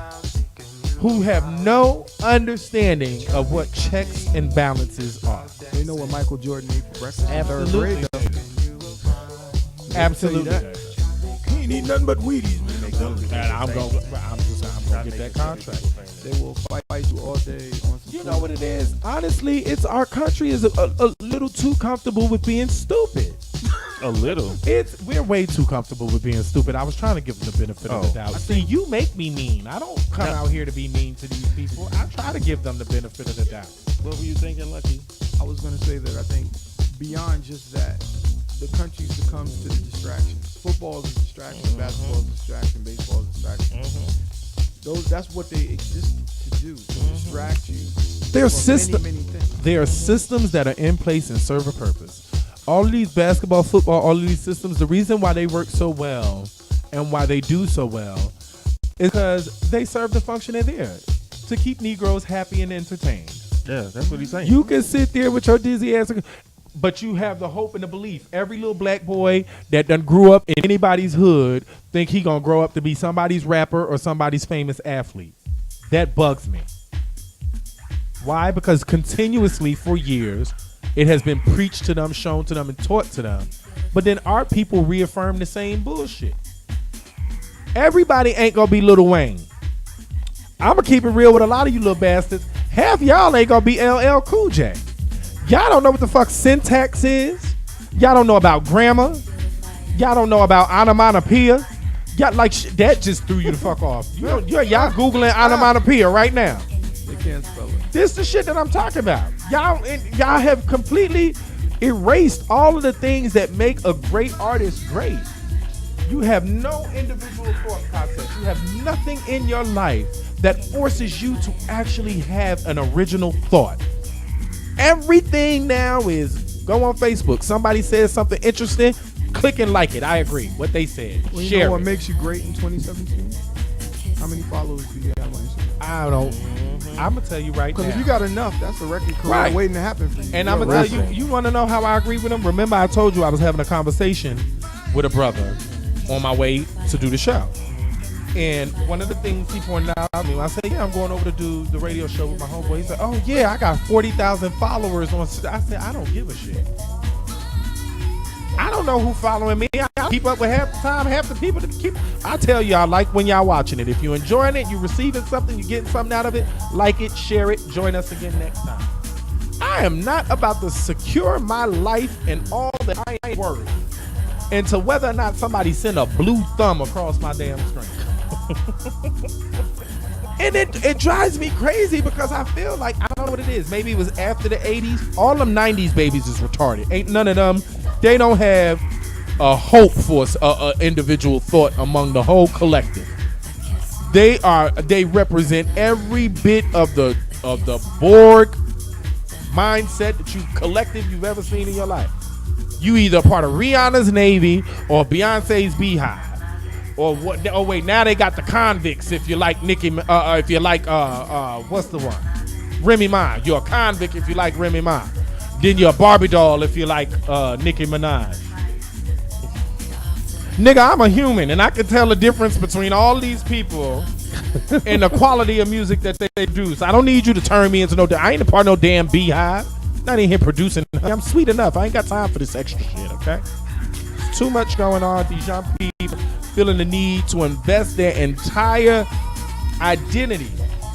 who have no understanding of what checks and balances are. They know what Michael Jordan ate for breakfast. in third Absolutely. grade. Absolutely. that. He ain't eat nothing but Wheaties, man. And I'm gonna get that contract. They will fight you all day on some You know what it is? Honestly, it's our country is a little too comfortable with being stupid. A little. We're way too comfortable with being stupid. I was trying to give them the benefit of the doubt. See, you make me mean. I don't come out here to be mean to these people. I try to give them the benefit of the doubt. What were you thinking, Lucky? I was going to say that I think beyond just that, the country succumbs to the distractions. Football is a distraction, basketball is a distraction, baseball is a distraction. That's what they exist to do, to distract you. There are from many things. There are systems that are in place and serve a purpose. All of these basketball, football, all of these systems, the reason why they work so well and why they do so well is because they serve the function they're there, to keep Negroes happy and entertained. Yeah, that's what he's saying. You can sit there with your dizzy ass, but you have the hope and the belief. Every little black boy that done grew up in anybody's hood think he gonna grow up to be somebody's rapper or somebody's famous athlete. That bugs me. Why? Because continuously for years, it has been preached to them, shown to them, and taught to them. But then our people reaffirm the same bullshit. Everybody ain't gonna be Lil Wayne. I'm gonna keep it real with a lot of you little bastards. Half y'all ain't gonna be LL Cool J. Y'all don't know what the fuck syntax is. Y'all don't know about grammar. Y'all don't know about onomatopoeia. Y'all that just threw you the fuck off. Y'all Googling onomatopoeia right now. They can't spell it. This is the shit that I'm talking about. Y'all have completely erased all of the things that make a great artist great. You have no individual thought process. You have nothing in your life that forces you to actually have an original thought. Everything now is go on Facebook. Somebody says something interesting, click and like it. I agree. What they said. Well, you Share know what it. makes you great in 2017? How many followers do you have on Instagram? I don't. I'm gonna tell you right now. Because if you got enough, that's a record career Right. waiting to happen for you. And I'm gonna tell you, you want to know how I agree with him? Remember, I told you I was having a conversation with a brother on my way to do the show. And one of the things he pointed out to me, I said, yeah, I'm going over to do the radio show with my homeboy. He said, oh, yeah, I got 40,000 followers on. I said, I don't give a shit. I don't know who following me. I keep up with half the time, half the people that keep. I tell y'all, like when y'all watching it, if you're enjoying it, you're receiving something, you're getting something out of it, like it, share it, join us again next time. I am not about to secure my life and all that I ain't worth into whether or not somebody send a blue thumb across my damn screen. And it drives me crazy because I feel like, I don't know what it is. Maybe it was after the 80s. All them 90s babies is retarded. Ain't none of them. They don't have a hope for a individual thought among the whole collective. They represent every bit of the Borg mindset that you've ever seen in your life. You either part of Rihanna's Navy or Beyonce's Beehive. Or what? Oh wait, now they got the convicts. If you like Nicki, if you like what's the one? Remy Ma. You're a convict if you like Remy Ma. Then you're a Barbie doll if you like Nicki Minaj. Nigga, I'm a human and I can tell the difference between all these people and the quality of music that they produce. I don't need you to turn me into no. I ain't a part of no damn Beehive. Not in here producing. I'm sweet enough. I ain't got time for this extra shit. Okay. There's too much going on. These young people feeling the need to invest their entire identity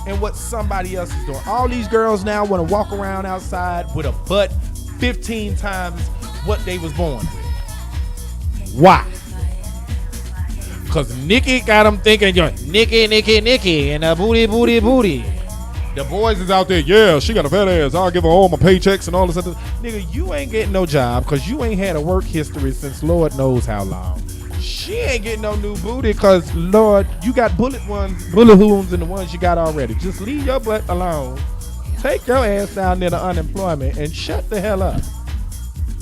in what somebody else is doing. All these girls now want to walk around outside with a butt 15 times what they was born with. Why? Because Nicki got them thinking, Nicki, and a booty. The boys is out there, yeah, she got a fat ass. I'll give her all my paychecks and all this other. Nigga, you ain't getting no job because you ain't had a work history since Lord knows how long. She ain't getting no new booty because, Lord, you got bullet wounds in the ones you got already. Just leave your butt alone. Take your ass down there to unemployment and shut the hell up.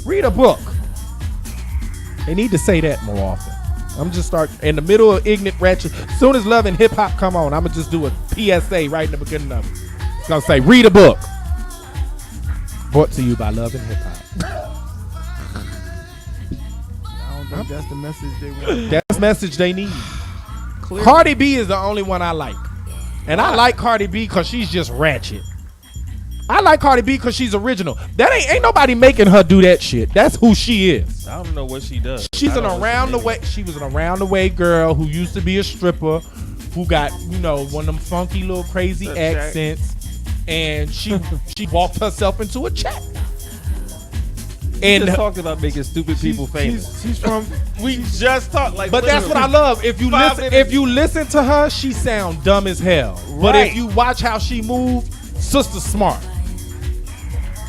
Read a book. They need to say that more often. I'm just start in the middle of ignorant ratchet. As soon as Love and Hip Hop come on, I'm going to just do a PSA right in the beginning of it. It's going to say, read a book. Brought to you by Love and Hip Hop. I don't think that's the message they want. That's the message they need. Clearly. Cardi B is the only one I like. And I like Cardi B because she's just ratchet. I like Cardi B because she's original. That ain't nobody making her do that shit. That's who she is. I don't know what she does. She was an around the way girl who used to be a stripper, who got, one of them funky little crazy accents, and she walked herself into a check. And just talked about making stupid people famous. She's from. We just talked like. But that's what I love. If you listen to her, she sound dumb as hell. But if you watch how she move, sister smart.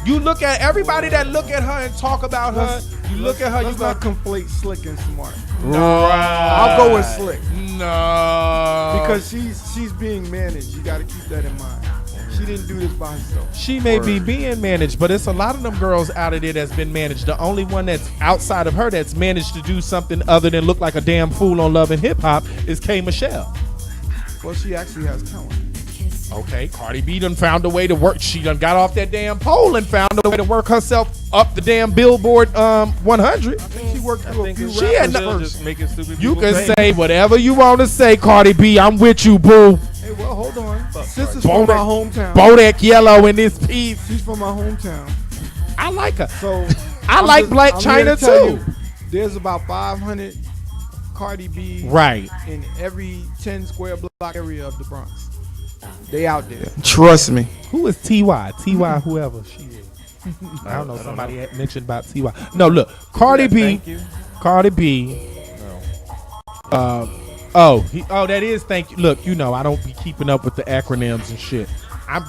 You look at everybody that look at her and talk about her. You look at her. Let's not conflate slick and smart. No, I'll go with slick. No, because she's being managed. You got to keep that in mind. She didn't do this by herself. She may be being managed, but it's a lot of them girls out of there that's been managed. The only one that's outside of her that's managed to do something other than look like a damn fool on Love and Hip Hop is K. Michelle. Well, she actually has talent. Okay, Cardi B done found a way to work. She done got off that damn pole and found a way to work herself up the damn Billboard 100. I think she worked through a few she had rappers just making stupid You people can famous. say whatever you want to say, Cardi B. I'm with you, boo. Hey, well, hold on. Sister's Bodak- from my hometown. Bodak Yellow in this piece. She's from my hometown. I like her. So I like Black I'm China here to tell too. you, there's about 500 Cardi B Right. in every 10 square block area of the Bronx. They out there. Trust me. Who is T.Y.? T.Y. whoever she is. I don't know. Somebody had mentioned about T.Y. No, look. Cardi B. Thank you. Cardi B. That is thank you. Look, I don't be keeping up with the acronyms and shit.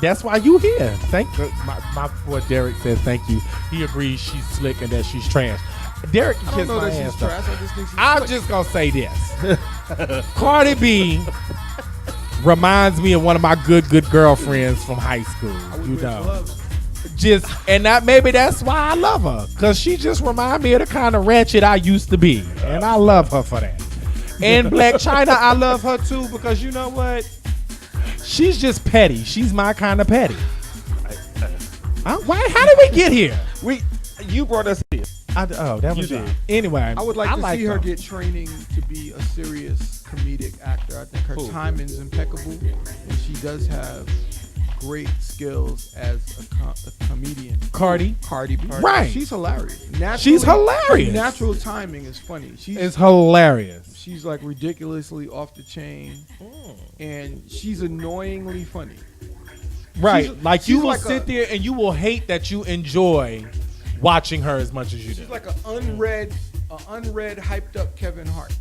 That's why you here. Thank my boy Derek says thank you. He agrees she's slick and that she's trash. Derek can I don't kiss know my that ass. she's trash. I just think she's I'm slick. just gonna say this. Cardi B reminds me of one of my good girlfriends from high school. I would wear gloves. Maybe that's why I love her, because she just reminds me of the kind of ratchet I used to be, and I love her for that. And Black China, I love her too, because you know what? She's just petty. She's my kind of petty. Why? How did we get here? You brought us here. That was You it. did. Anyway, I would like to see her them. get training to be a serious comedic actor. I think her timing's impeccable, and she does have great skills as a comedian. Cardi B. Right. She's hilarious. She's hilarious. Her natural timing is funny. It's hilarious. She's like ridiculously off the chain, and she's annoyingly funny. Right. She's You will like sit there and you will hate that you enjoy watching her as much as you do. She's like an unread, hyped up Kevin Hart.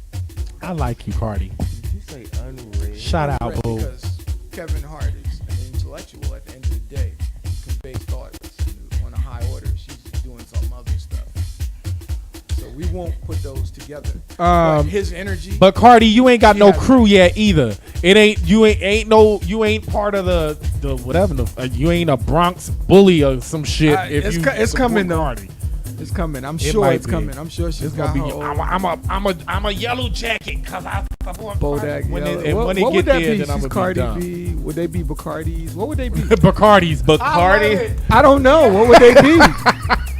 I like you, Cardi. Did you say unread? Shout out, Unread, boo. because Kevin Hart is an intellectual at the end of the day. He conveys thoughts on a high order. She's doing some other stuff. So we won't put those together. But his energy. But Cardi, you ain't got no crew yet either. You ain't part of the whatever. You ain't a Bronx bully or some shit. It's coming though. Cardi. It's coming. I'm sure it's coming. I'm sure she's got her own. I'm a yellow jacket because I support Bodak. when Yellow. it, and what when it would get that there, be? then I'm She's gonna Cardi be dumb. B. Would they be Bacardis? What would they be? Bacardis, Bacardi. I don't know. What would they be?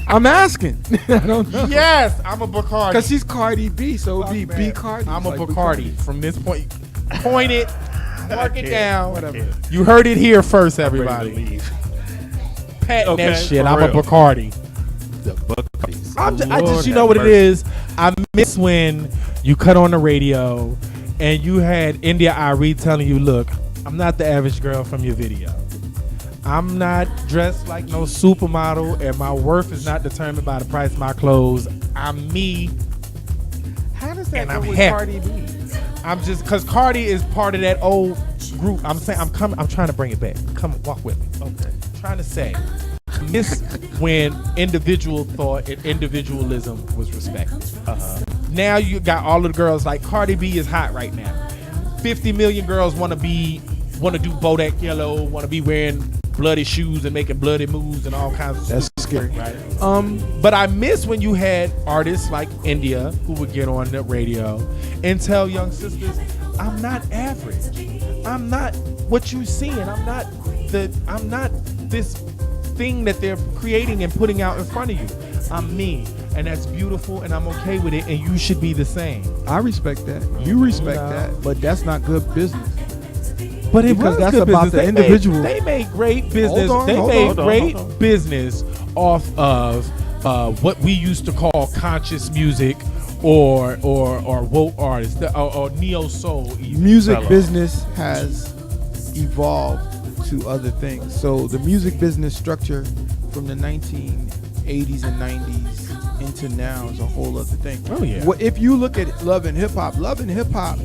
I'm asking. I don't know. Yes, I'm a Bacardi. Because she's Cardi B, so it would be B Cardi. I'm a like Bacardi. From this point, point it, mark it down. Whatever. You heard it here first, Ready to everybody. leave. Patting that shit. for I'm a real. Bacardi. The Buccaneers. I Lord just, you have know what mercy. it is. I miss when you cut on the radio and you had India Irie telling you, "Look, I'm not the average girl from your video. I'm not dressed like no supermodel, and my worth is not determined by the price of my clothes. I'm me." How does that And go I'm with happy. Cardi B? I'm just because Cardi is part of that old group. I'm saying I'm trying to bring it back. Come walk with me. Okay. I'm trying to say, miss when individual thought and individualism was respected. Now you got all of the girls like Cardi B is hot right now. 50 million girls want to do Bodak Yellow, want to be wearing bloody shoes and making bloody moves and all kinds of That's stuff, scary. right? But I miss when you had artists like India who would get on the radio and tell young sisters, "I'm not average. I'm not what you seeing. I'm not this thing that they're creating and putting out in front of you. I'm me, and that's beautiful, and I'm okay with it, and you should be the same." I respect that. You respect that, but that's not good business. But it Because was that's good about business. the individual. They made great business. Hold on, They hold made on, great business off of what we used to call conscious music or woke artists or neo soul. Music business has evolved to other things. So the music business structure from the 1980s and 90s into now is a whole other thing. Oh, yeah. If you look at Love and Hip Hop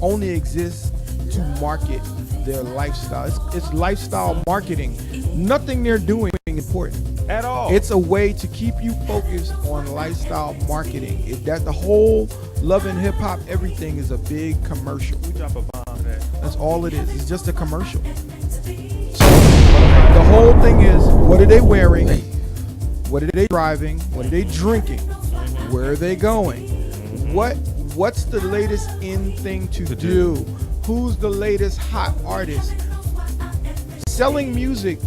only exists to market their lifestyle. It's lifestyle marketing. Nothing they're doing is important At all. It's a way to keep you focused on lifestyle marketing. That the whole Love and Hip Hop everything is a big commercial. we drop a bomb on that. That's all it is. It's just a commercial. The whole thing is, what are they wearing? What are they driving? What are they drinking? Where are they going? What's the latest in thing to do? Who's the latest hot artist? Selling music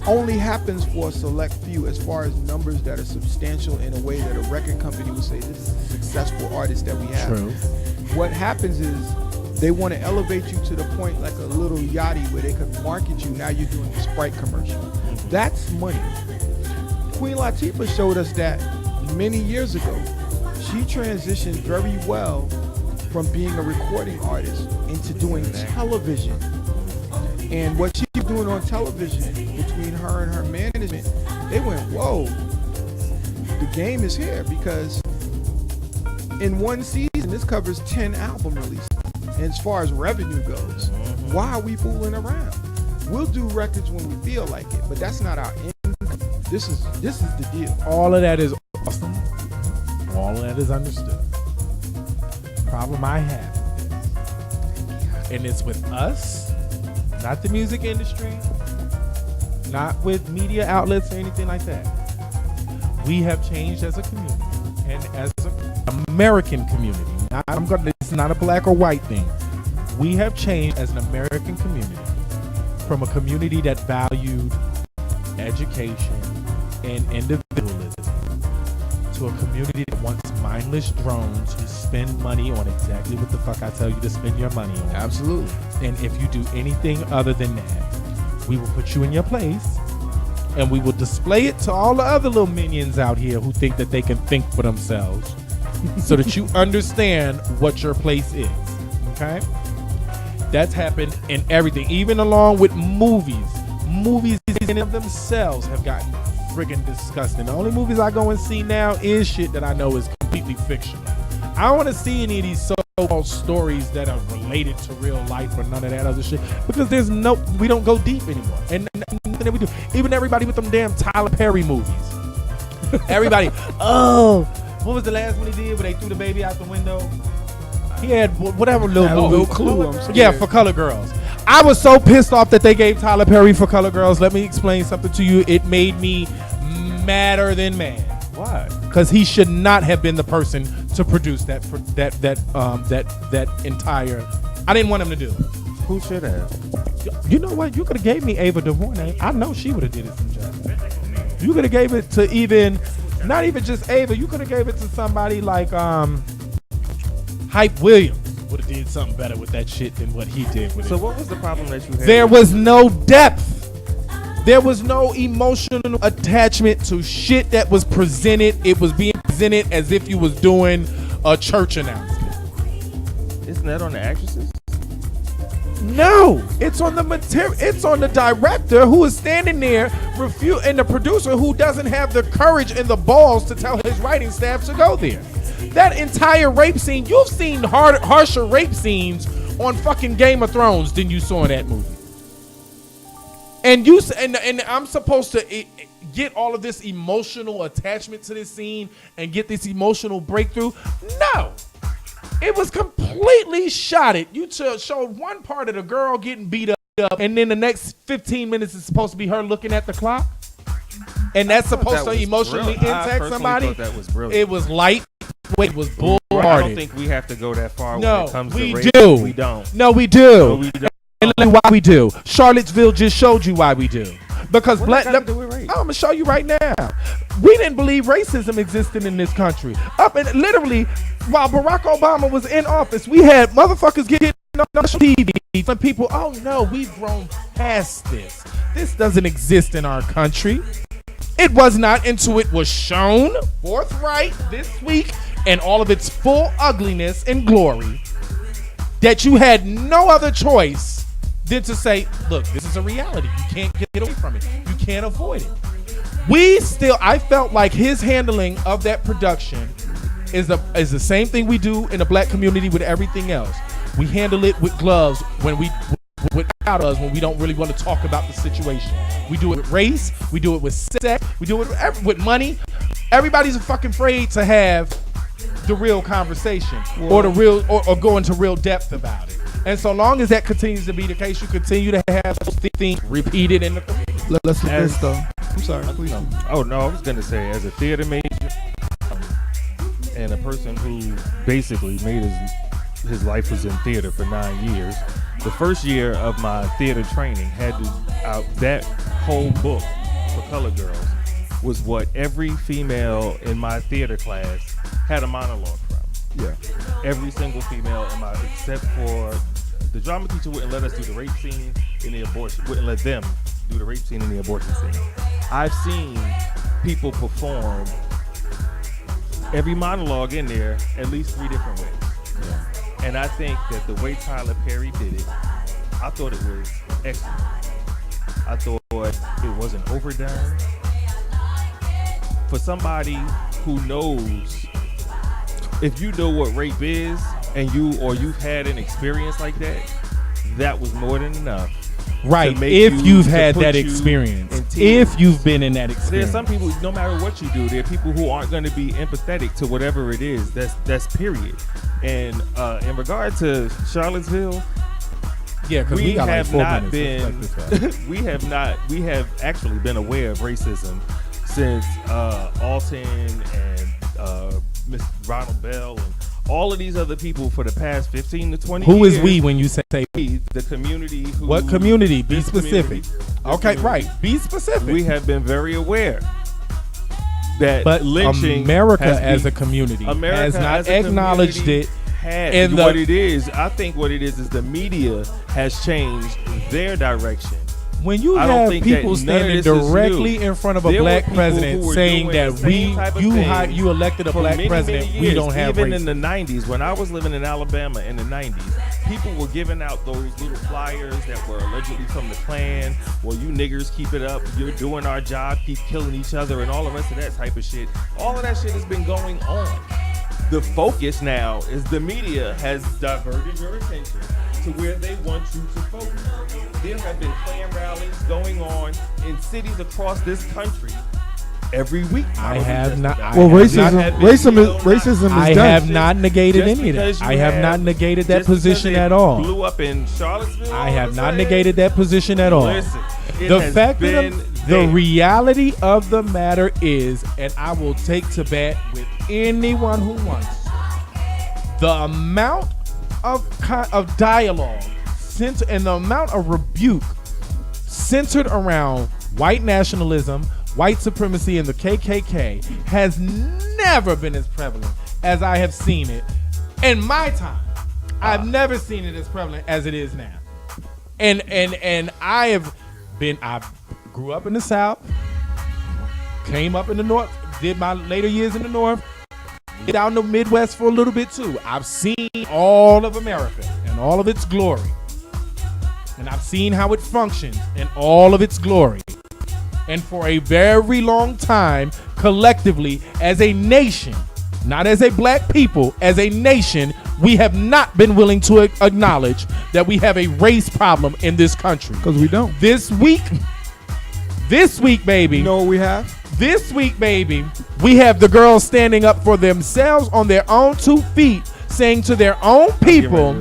only happens for a select few as far as numbers that are substantial in a way that a record company would say this is a successful artist that we have. True. What happens is they want to elevate you to the point like a little yachty where they could market you. Now you're doing a Sprite commercial. That's money. Queen Latifah showed us that many years ago. She transitioned very well from being a recording artist into doing television. And what she was doing on television between her and her management, they went, whoa, the game is here, because in one season, this covers 10 album releases. And as far as revenue goes, why are we fooling around? We'll do records when we feel like it, but that's not our income. This is the deal. All of that is awesome. All of that is understood. Problem I have with this, and it's with us, not the music industry, not with media outlets or anything like that. We have changed as a community, and as an American community. It's not a black or white thing. we have changed as an American community from a community that valued education and individualism to a community that wants mindless drones who spend money on exactly what the fuck I tell you to spend your money on. Absolutely. And if you do anything other than that, we will put you in your place and we will display it to all the other little minions out here who think that they can think for themselves so that you understand what your place is. Okay? That's happened in everything, even along with movies. Movies in of themselves have gotten friggin' disgusting. The only movies I go and see now is shit that I know is completely fictional. I don't want to see any of these so-called stories that are related to real life or none of that other shit because we don't go deep anymore. And nothing that we do. Even everybody with them damn Tyler Perry movies. Everybody, what was the last one he did where they threw the baby out the window? He had whatever little movie. Clue. For Color Girls. I was so pissed off that they gave Tyler Perry for Color Girls. Let me explain something to you. It made me madder than mad. Why? Because he should not have been the person to produce that entire. I didn't want him to do it. Who should have? You know what? You could have gave me Ava DuVernay. I know she would have did it some justice. You could have gave it to not even just Ava. You could have gave it to somebody like Hype Williams. Would have did something better with that shit than what he did with it. So what was the problem that you had? There was no depth. There was no emotional attachment to shit that was presented. It was being presented as if you was doing a church announcement. Isn't that on the actresses? No, it's on the material. It's on the director who is standing there, and the producer who doesn't have the courage and the balls to tell his writing staff to go there. That entire rape scene, you've seen harsher rape scenes on fucking Game of Thrones than you saw in that movie. And I'm supposed to get all of this emotional attachment to this scene and get this emotional breakthrough? No. It was completely shotted. You showed one part of the girl getting beat up, and then the next 15 minutes is supposed to be her looking at the clock. And that's supposed to emotionally impact somebody. That was brilliant. It was light. It was bullhearted. I don't think we have to go that far when it comes to rape. We don't. No, we do. And why we do. Charlottesville just showed you why we do. Because I'm going to show you right now. We didn't believe racism existed in this country. Up and literally, while Barack Obama was in office, we had motherfuckers getting on TV. And people, oh no, we've grown past this. This doesn't exist in our country. It was not until it was shown forthright this week in all of its full ugliness and glory that you had no other choice than to say, look, this is a reality. You can't get away from it. You can't avoid it. I felt like his handling of that production is the same thing we do in the black community with everything else. We handle it with gloves when we don't really want to talk about the situation. We do it with race. We do it with sex. We do it with money. Everybody's fucking afraid to have the real conversation or go into real depth about it. And so long as that continues to be the case, you continue to have those things repeated in the community. Let's look at this though. I'm sorry, please. Oh no, I was gonna say, as a theater major and a person who basically made his life was in theater for 9 years. The first year of my theater training had that whole book for Color Girls was what every female in my theater class had a monologue from. Yeah. Every single female in my, except for the drama teacher wouldn't let us do the rape scene in the abortion, wouldn't let them do the rape scene in the abortion scene. I've seen people perform every monologue in there at least 3 different ways. Yeah. And I think that the way Tyler Perry did it, I thought it was excellent. I thought it wasn't overdone. For somebody who knows, if you know what rape is and you've had an experience like that, that was more than enough. Right, if you've had that experience. If you've been in that experience. There's some people, no matter what you do, there are people who aren't going to be empathetic to whatever it is. That's period. And in regard to Charlottesville, yeah, because we have not been, we have actually been aware of racism since Alton and Miss Ronald Bell and all of these other people for the past 15 to 20 Who years. is we when you say We, the community. what community? Be this specific. community, this Okay, community. right. Be specific. We have been very aware that but lynching America has as been- a community America has not as a acknowledged community it. has- in the- what it is, I think what it is the media has changed their direction. When you I don't have think that people none of standing this is directly new. in front of a There were black people president who were saying doing that the same type of thing you elected a For black many, president, many we years, don't have even racism. in the 90s, when I was living in Alabama in the 90s, people were giving out those little flyers that were allegedly from the Klan. Well, you niggers keep it up. You're doing our job. Keep killing each other and all the rest of that type of shit. All of that shit has been going on. The focus now is the media has diverted your attention to where they want you to focus. There have been Klan rallies going on in cities across this country every week. I have not. Well, I have not- racism is I done. have not negated Just any of that. because you I have not negated that just because position it at all. Blew up in Charlottesville. I all have of a not sudden? negated that position at all. Listen, it The has fact been of the there. reality of the matter is, and I will take to bat with anyone who wants, the amount of dialogue and the amount of rebuke centered around white nationalism, white supremacy, and the KKK has never been as prevalent as I have seen it in my time. I've never seen it as prevalent as it is now. And I grew up in the South, came up in the North, did my later years in the North, did out in the Midwest for a little bit too. I've seen all of America and all of its glory. And I've seen how it functions in all of its glory. And for a very long time, collectively, as a nation, not as a black people, as a nation, we have not been willing to acknowledge that we have a race problem in this country. Because we don't. This week, baby. You know what we have? This week, baby, we have the girls standing up for themselves on their own 2 feet, saying to their own people,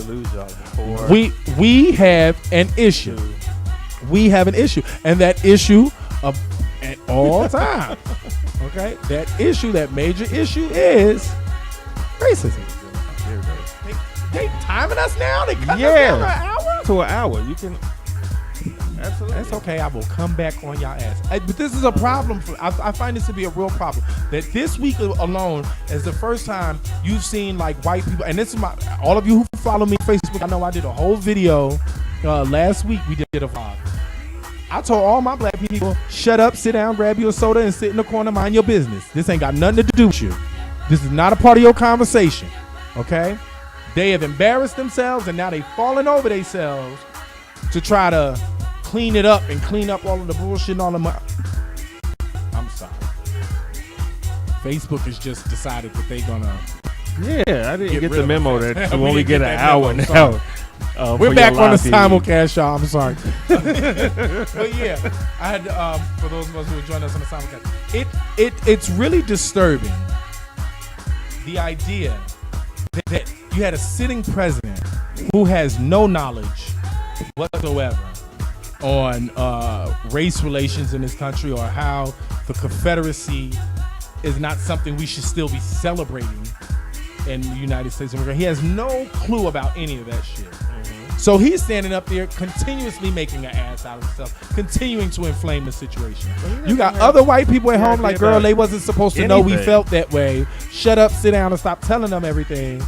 we have an issue. We have an issue. And that issue at all times. Okay? That issue, that major issue is racism. They timing us now? They cutting us down an hour? To an hour. You can. Absolutely. That's okay. I will come back on y'all ass. But this is a problem. I find this to be a real problem. That this week alone is the first time you've seen like white people. And this is all of you who follow me on Facebook. I know I did a whole video last week. We did a vlog. I told all my black people, shut up, sit down, grab you a soda, and sit in the corner, mind your business. This ain't got nothing to do with you. This is not a part of your conversation. Okay? They have embarrassed themselves, and now they falling over themselves to try to clean it up and clean up all of the bullshit and all of my. I'm sorry. Facebook has just decided that they're gonna. Yeah, I didn't get rid the of memo it. that you We only didn't get get an that hour memo, now. We're for back your on the live feed. simulcast, y'all. I'm sorry. But yeah, I had for those of us who are joining us on the simulcast, it's really disturbing the idea that you had a sitting president who has no knowledge whatsoever on race relations in this country, or how the Confederacy is not something we should still be celebrating in the United States of America. He has no clue about any of that shit. So he's standing up there continuously making an ass out of himself, continuing to inflame the situation. You got other white people at home like, girl, they wasn't supposed to know we felt that way. Shut up, sit down, and stop telling them everything.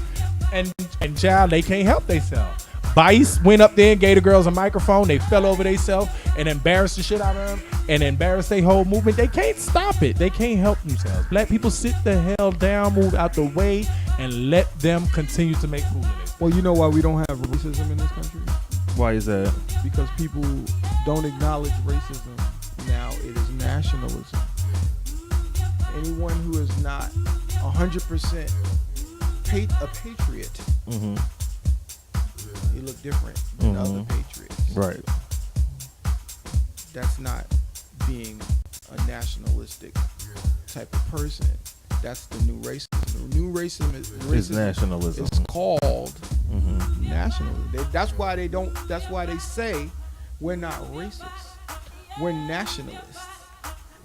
And child, they can't help themselves. Vice went up there and gave the girls a microphone. They fell over themselves and embarrassed the shit out of them and embarrassed their whole movement. They can't stop it. They can't help themselves. Black people, sit the hell down, move out the way, and let them continue to make fool of it. Well, you know why we don't have racism in this country? Why is that? Because people don't acknowledge racism. Now it is nationalism. Anyone who is not 100% a patriot, you look different than other patriots. Right. That's not being a nationalistic type of person. That's the new racism. The new racism It's nationalism. It's called nationalism. That's why they say we're not racist. We're nationalists.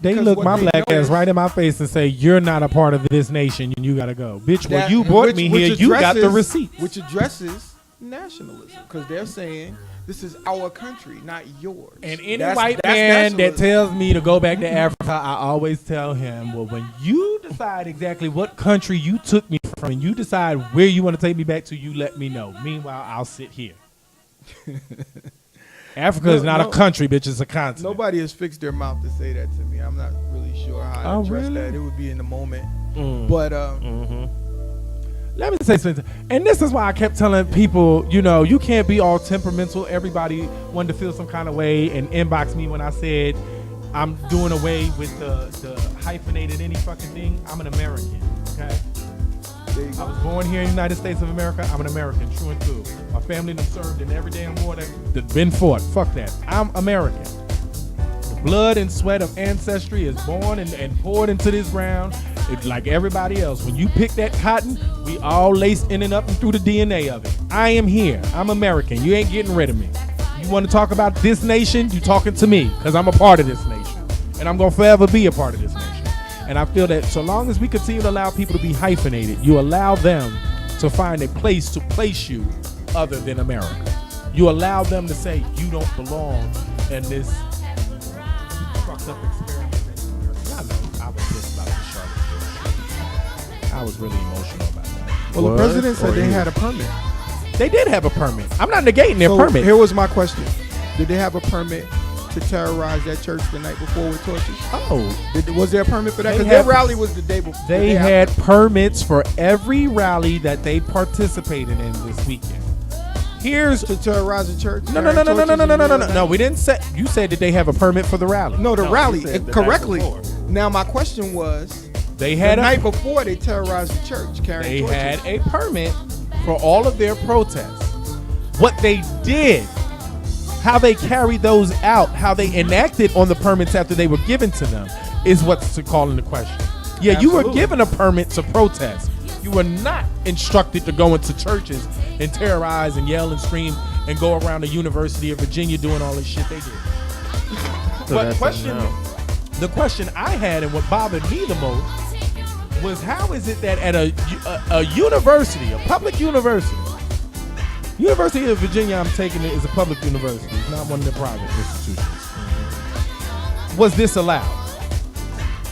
They Because look what my they black know ass is- right in my face and say, "You're not a part of this nation, and you gotta go, bitch." When That- you brought which- me which here, you got the addresses- receipt. Which addresses nationalism, because they're saying this is our country, not yours. And any That's- white that's man that nationalism. tells me to go back to Africa, I always tell him, well, when you decide exactly what country you took me from, and you decide where you want to take me back to, you let me know. Meanwhile, I'll sit here. Africa is not a country, bitch. It's a continent. Nobody has fixed their mouth to say that to me. I'm not really sure how to address really? that. It would be in the moment. But Let me say something. And this is why I kept telling people, you can't be all temperamental. Everybody wanted to feel some kind of way and inbox me when I said I'm doing away with the hyphenated any fucking thing. I'm an American, okay? there you I go. was born here in the United States of America. I'm an American, true and true. My family done served in every damn war that been fought. Fuck that. I'm American. The blood and sweat of ancestry is born and poured into this ground. It's like everybody else. When you pick that cotton, we all laced in and up and through the DNA of it. I am here. I'm American. You ain't getting rid of me. You want to talk about this nation, you talking to me, because I'm a part of this nation. And I'm going to forever be a part of this nation. And I feel that so long as we continue to allow people to be hyphenated, you allow them to find a place to place you other than America. You allow them to say you don't belong in this fucked up experiment. I know, I was pissed about the Charlotte. I was really emotional about that. Well, the president said they had a permit. They did have a permit. I'm not negating their So permit. here was my question: did they have a permit to terrorize that church the night before with torches? Was there a permit for that? They Because their had- rally was the day before. They had permits for every rally that they participated in this weekend. Here's to terrorize the church. No. We didn't say. You said that they have a permit for the rally. No, the No, rally he said the correctly. night before. Now my question was: They the had night before they terrorized the church, carrying They torches. had a permit for all of their protests. What they did, how they carried those out, how they enacted on the permits after they were given to them, is what's to call into question. Yeah, you were Absolutely. given a permit to protest. You were not instructed to go into churches and terrorize and yell and scream and go around the University of Virginia doing all this shit they did. So But that's a no. the question I had and what bothered me the most was how is it that at a university, a public university of Virginia, I'm taking it, is a public university, it's not one of the private institutions, was this allowed?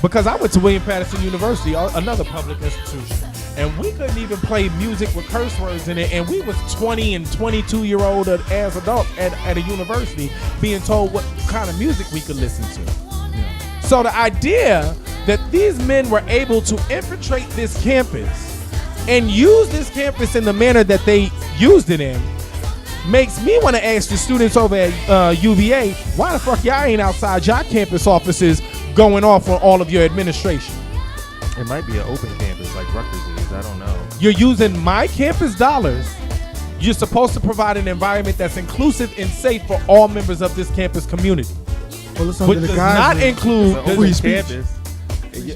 Because I went to William Patterson University, another public institution, and we couldn't even play music with curse words in it, and we was 20 and 22-year-old as adults at a university being told what kind of music we could listen to. Yeah. So the idea that these men were able to infiltrate this campus and use this campus in the manner that they used it in makes me want to ask the students over at UVA, why the fuck y'all ain't outside y'all campus offices going off on all of your administration? It might be an open campus like Rutgers is. I don't know. You're using my campus dollars. You're supposed to provide an environment that's inclusive and safe for all members of this campus community, Well, it's which does not include It's an free open speech. campus. Any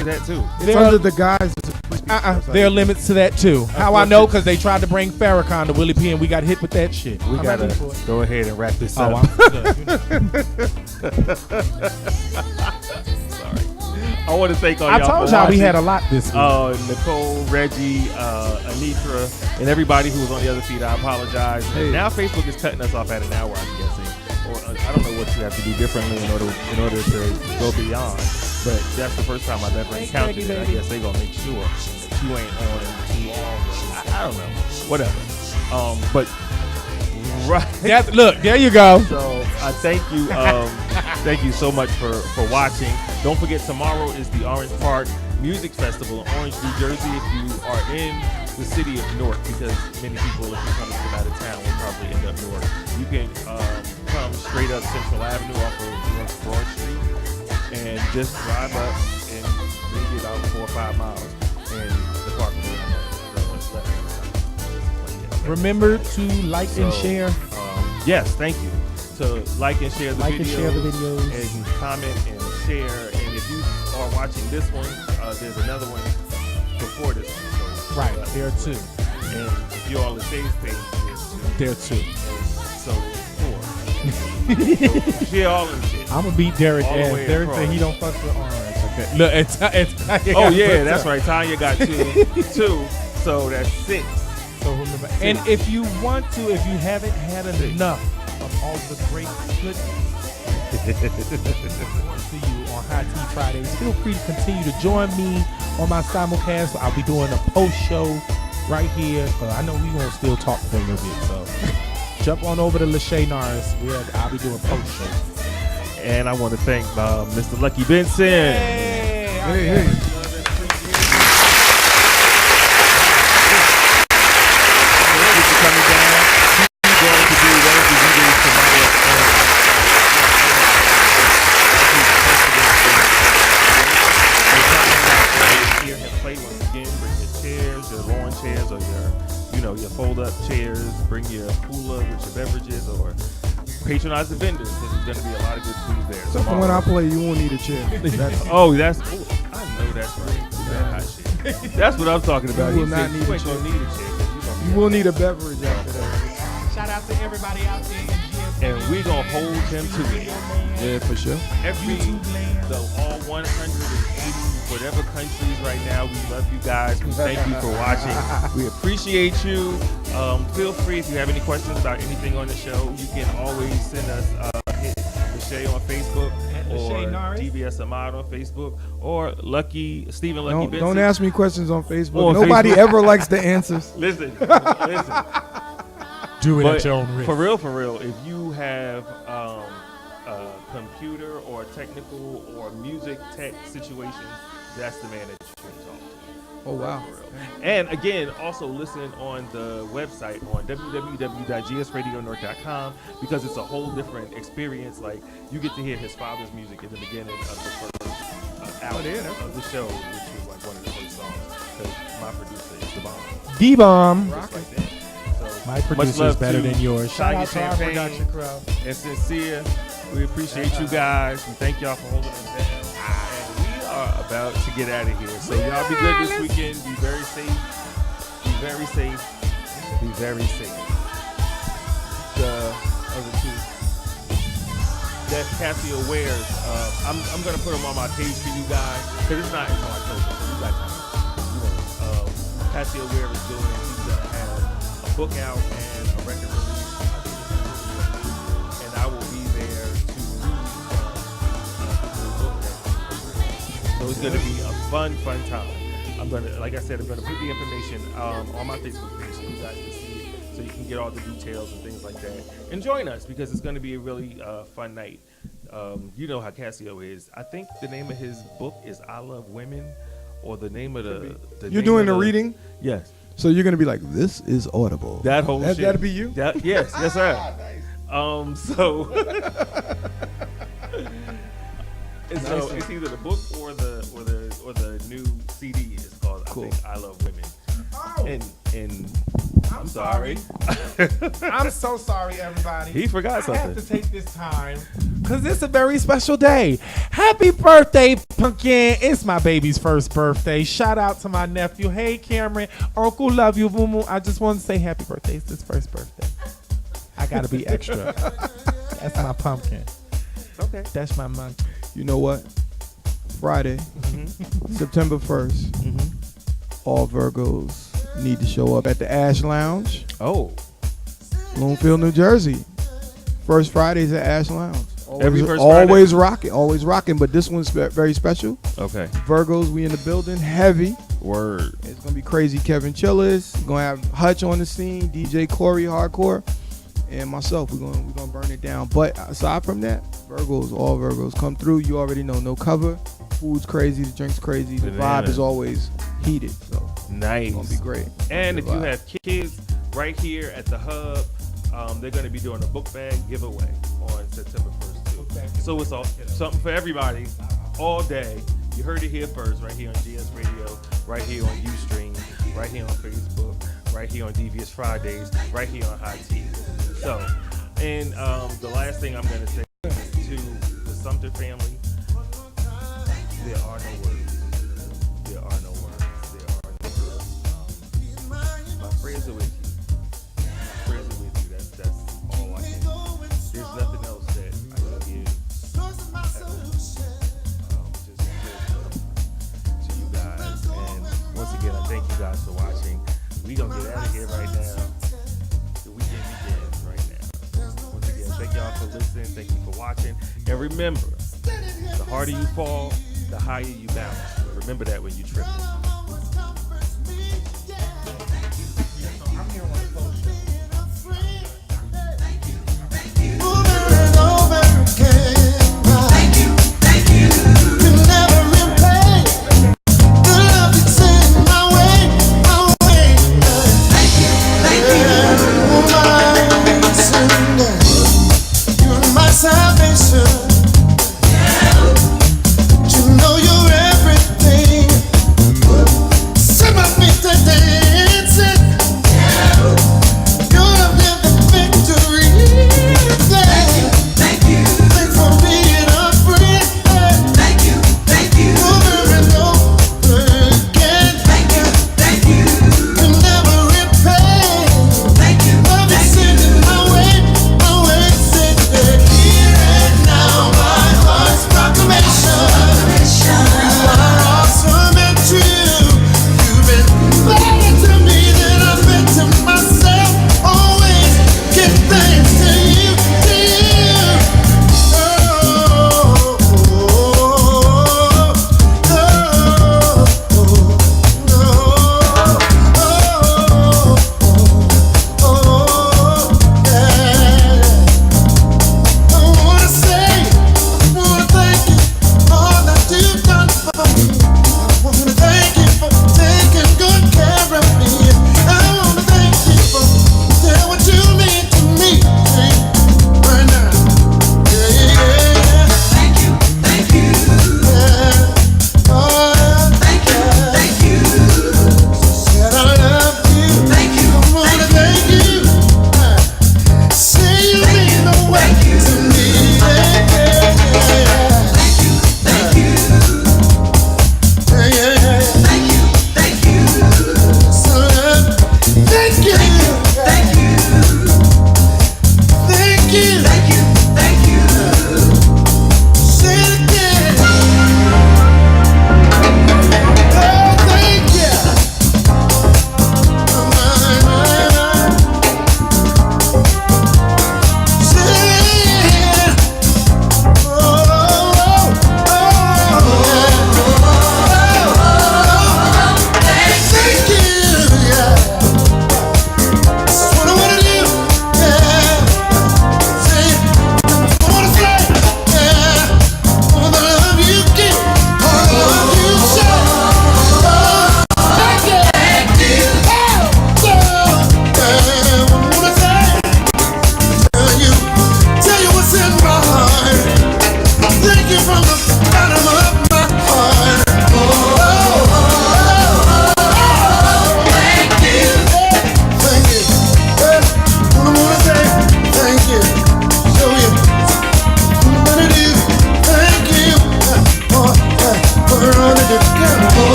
of that too. It's under the guise of free speech. there are limits to that too. How I know? Because they tried to bring Farrakhan to Willie P and we got hit with that shit. We I'm gotta ready for it. go ahead and wrap this Oh, up. I'm good. Sorry. I want to thank all I y'all. told for y'all we watching. had a lot this week. Nicole, Reggie, Anitra, and everybody who was on the other feed. I apologize. Hey. Now Facebook is cutting us off at an hour, I'm guessing. Or I don't know what you have to do differently in order to go beyond. But that's the first time I've ever Hey, encountered Craigie, it. I baby. guess they gonna make sure that you ain't on too long. I don't know. Whatever. But right. Look, there you go. So I thank you. Thank you so much for watching. Don't forget, tomorrow is the Orange Park Music Festival in Orange, New Jersey. If you are in the city of Newark, because many people, if you're coming from out of town, will probably end up Newark. You can come straight up Central Avenue off of North Broad Street and just drive up and maybe about 4 or 5 miles, and the park will be on the left side. Remember to like and So, share. Yes, thank you. So like and share the Like video. and share the videos. And comment and share. And if you are watching this one, there's another one before this one. So, Right, there are two. And if you're on the Lashae's page, there's two. There are two. So 4. So share all them shit. I'm gonna beat Derek All the ass. way Derek across. said he don't fuck with orange. Okay. Look, Tanya Oh got yeah, put that's up. right. Tanya got two, so that's 6. So remember, and if you want to, if you haven't had enough of all the great goodies to you on High Tea Fridays, feel free to continue to join me on my simulcast. I'll be doing a post show right here. I know we gonna still talk for a little bit, so jump on over to Lashae Norris. I'll be doing post shows. And I want to thank Mr. Lucky Benson. Hey. Coming down. He's going to be one of the DJs tonight. Hear him play once again. Bring your chairs, your lawn chairs, or your fold-up chairs. Bring your cooler with your beverages, or patronize the vendors because there's going to be a lot of good food there. So for when I play, you won't need a chair. I know that's right. That hot shit. That's what I'm talking about. You will He not said, need you a ain't gonna chair. need a chair. You will need a beverage after that. Shout out to everybody out there in GS. And we're gonna hold him to it. Yeah, for sure. All 180 whatever countries right now, we love you guys. We thank you for watching. We appreciate you. Feel free if you have any questions about anything on the show, you can always send us hit Lashae on Facebook or Devious on Facebook or Stephen Lucky Benson. Don't ask me questions on Facebook. On Nobody Facebook. ever likes the answers. Listen. Do it But at your own risk. for real, if you have a computer or technical or music tech situations, that's the man that you should talk to. Oh, wow. For real. And again, also listen on the website on www.gsradionorth.com because it's a whole different experience. Like, you get to hear his father's music in the beginning of the first hour of the show, which was like one of the first songs because my producer is the bomb. D-Bomb. Just like that. So, My much producer is love better to than yours. Shout Tiger out to our Champagne production crew. and Sincere. We appreciate you guys. We thank y'all for holding us down. And we are about to get out of here. So y'all be good this weekend. Be very safe. Be very safe. Be very safe. The other two. That's Casio wears. I'm gonna put them on my page for you guys because it's not until October. So you got time. Casio Wear is doing. He's gonna have a book out and a record release. And I will be there to so it's going to be a fun time. I'm going to, like I said, I'm going to put the information on my Facebook page so you guys can see it, so you can get all the details and things like that. And join us because it's going to be a really fun night. You know how Casio is. I think the name of his book is I Love Women, or the name of the You're doing the reading? Yes. So you're going to be like, this is Audible. That whole shit. That'd be you? Yes, sir. So it's either the book or the new CD. It's called I think I Love Women. Oh. And I'm sorry. I'm so sorry, everybody. He forgot I have something. to take this time because it's a very special day. Happy birthday, Pumpkin. It's my baby's first birthday. Shout out to my nephew. Hey, Cameron. Uncle, love you, Boo Moo. I just want to say happy birthday. It's his first birthday. I got to be extra. That's my pumpkin. Okay. That's my monkey. You know what? Friday, September 1st, all Virgos need to show up at the Ash Lounge, Oh. Bloomfield, New Jersey. First Fridays at Ash Lounge. Every first always rocking, but this one's very special. Okay. Virgos, we in the building, heavy. Word. It's gonna be crazy. Kevin Chillis, gonna have Hutch on the scene, DJ Corey Hardcore, and myself. We're gonna burn it down. But aside from that, Virgos, all Virgos come through. You already know, no cover. Food's crazy, the drink's crazy. The vibe is always heated. So Nice. it's gonna be great. And Good if you vibe. have kids right here at the hub, they're going to be doing a book bag giveaway on September 1st too. So it's all something for everybody all day. You heard it here first, right here on GS Radio, right here on Ustream, right here on Facebook, right here on Devious Fridays, right here on High Tea. So, and the last thing I'm going to say is to the Sumter family, there are no words. There are no words. There are no words. My prayers are with you. My prayers are with you. That's all I can. There's nothing else that thank you guys for watching. We gonna get out of here right now. The weekend begins right now. Once again, thank y'all for listening. Thank you for watching. And remember, the harder you fall, the higher you bounce. Remember that when you trip.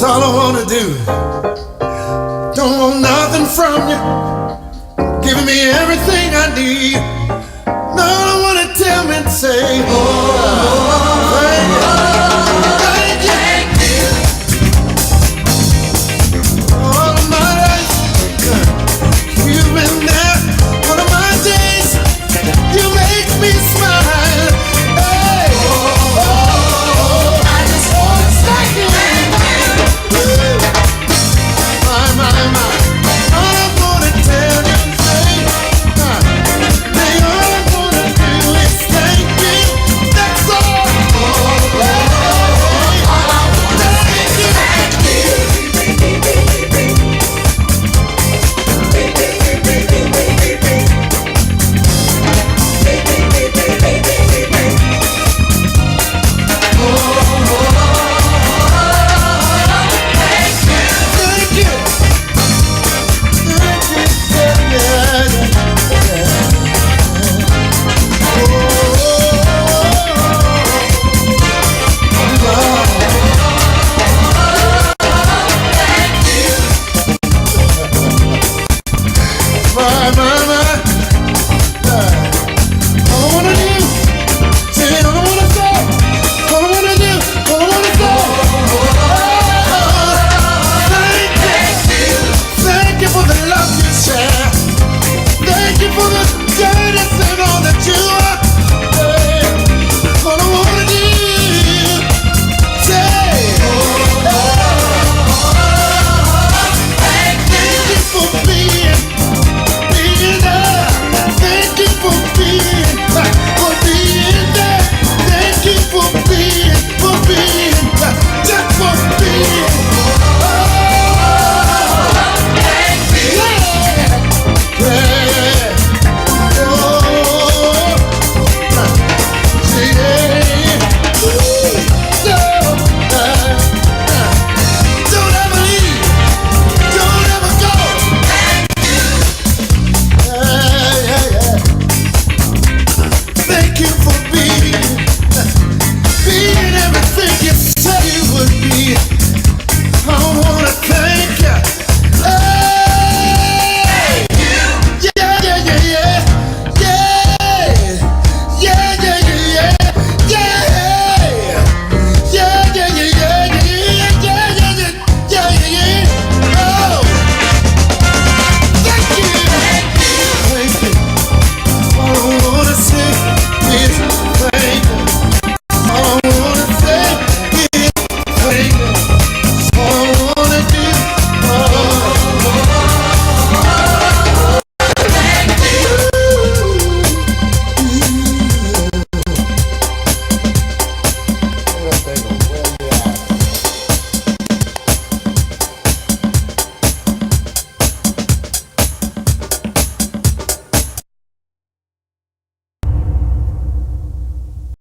all I wanna do. Don't want nothing from you, giving me everything I need. No, thank you for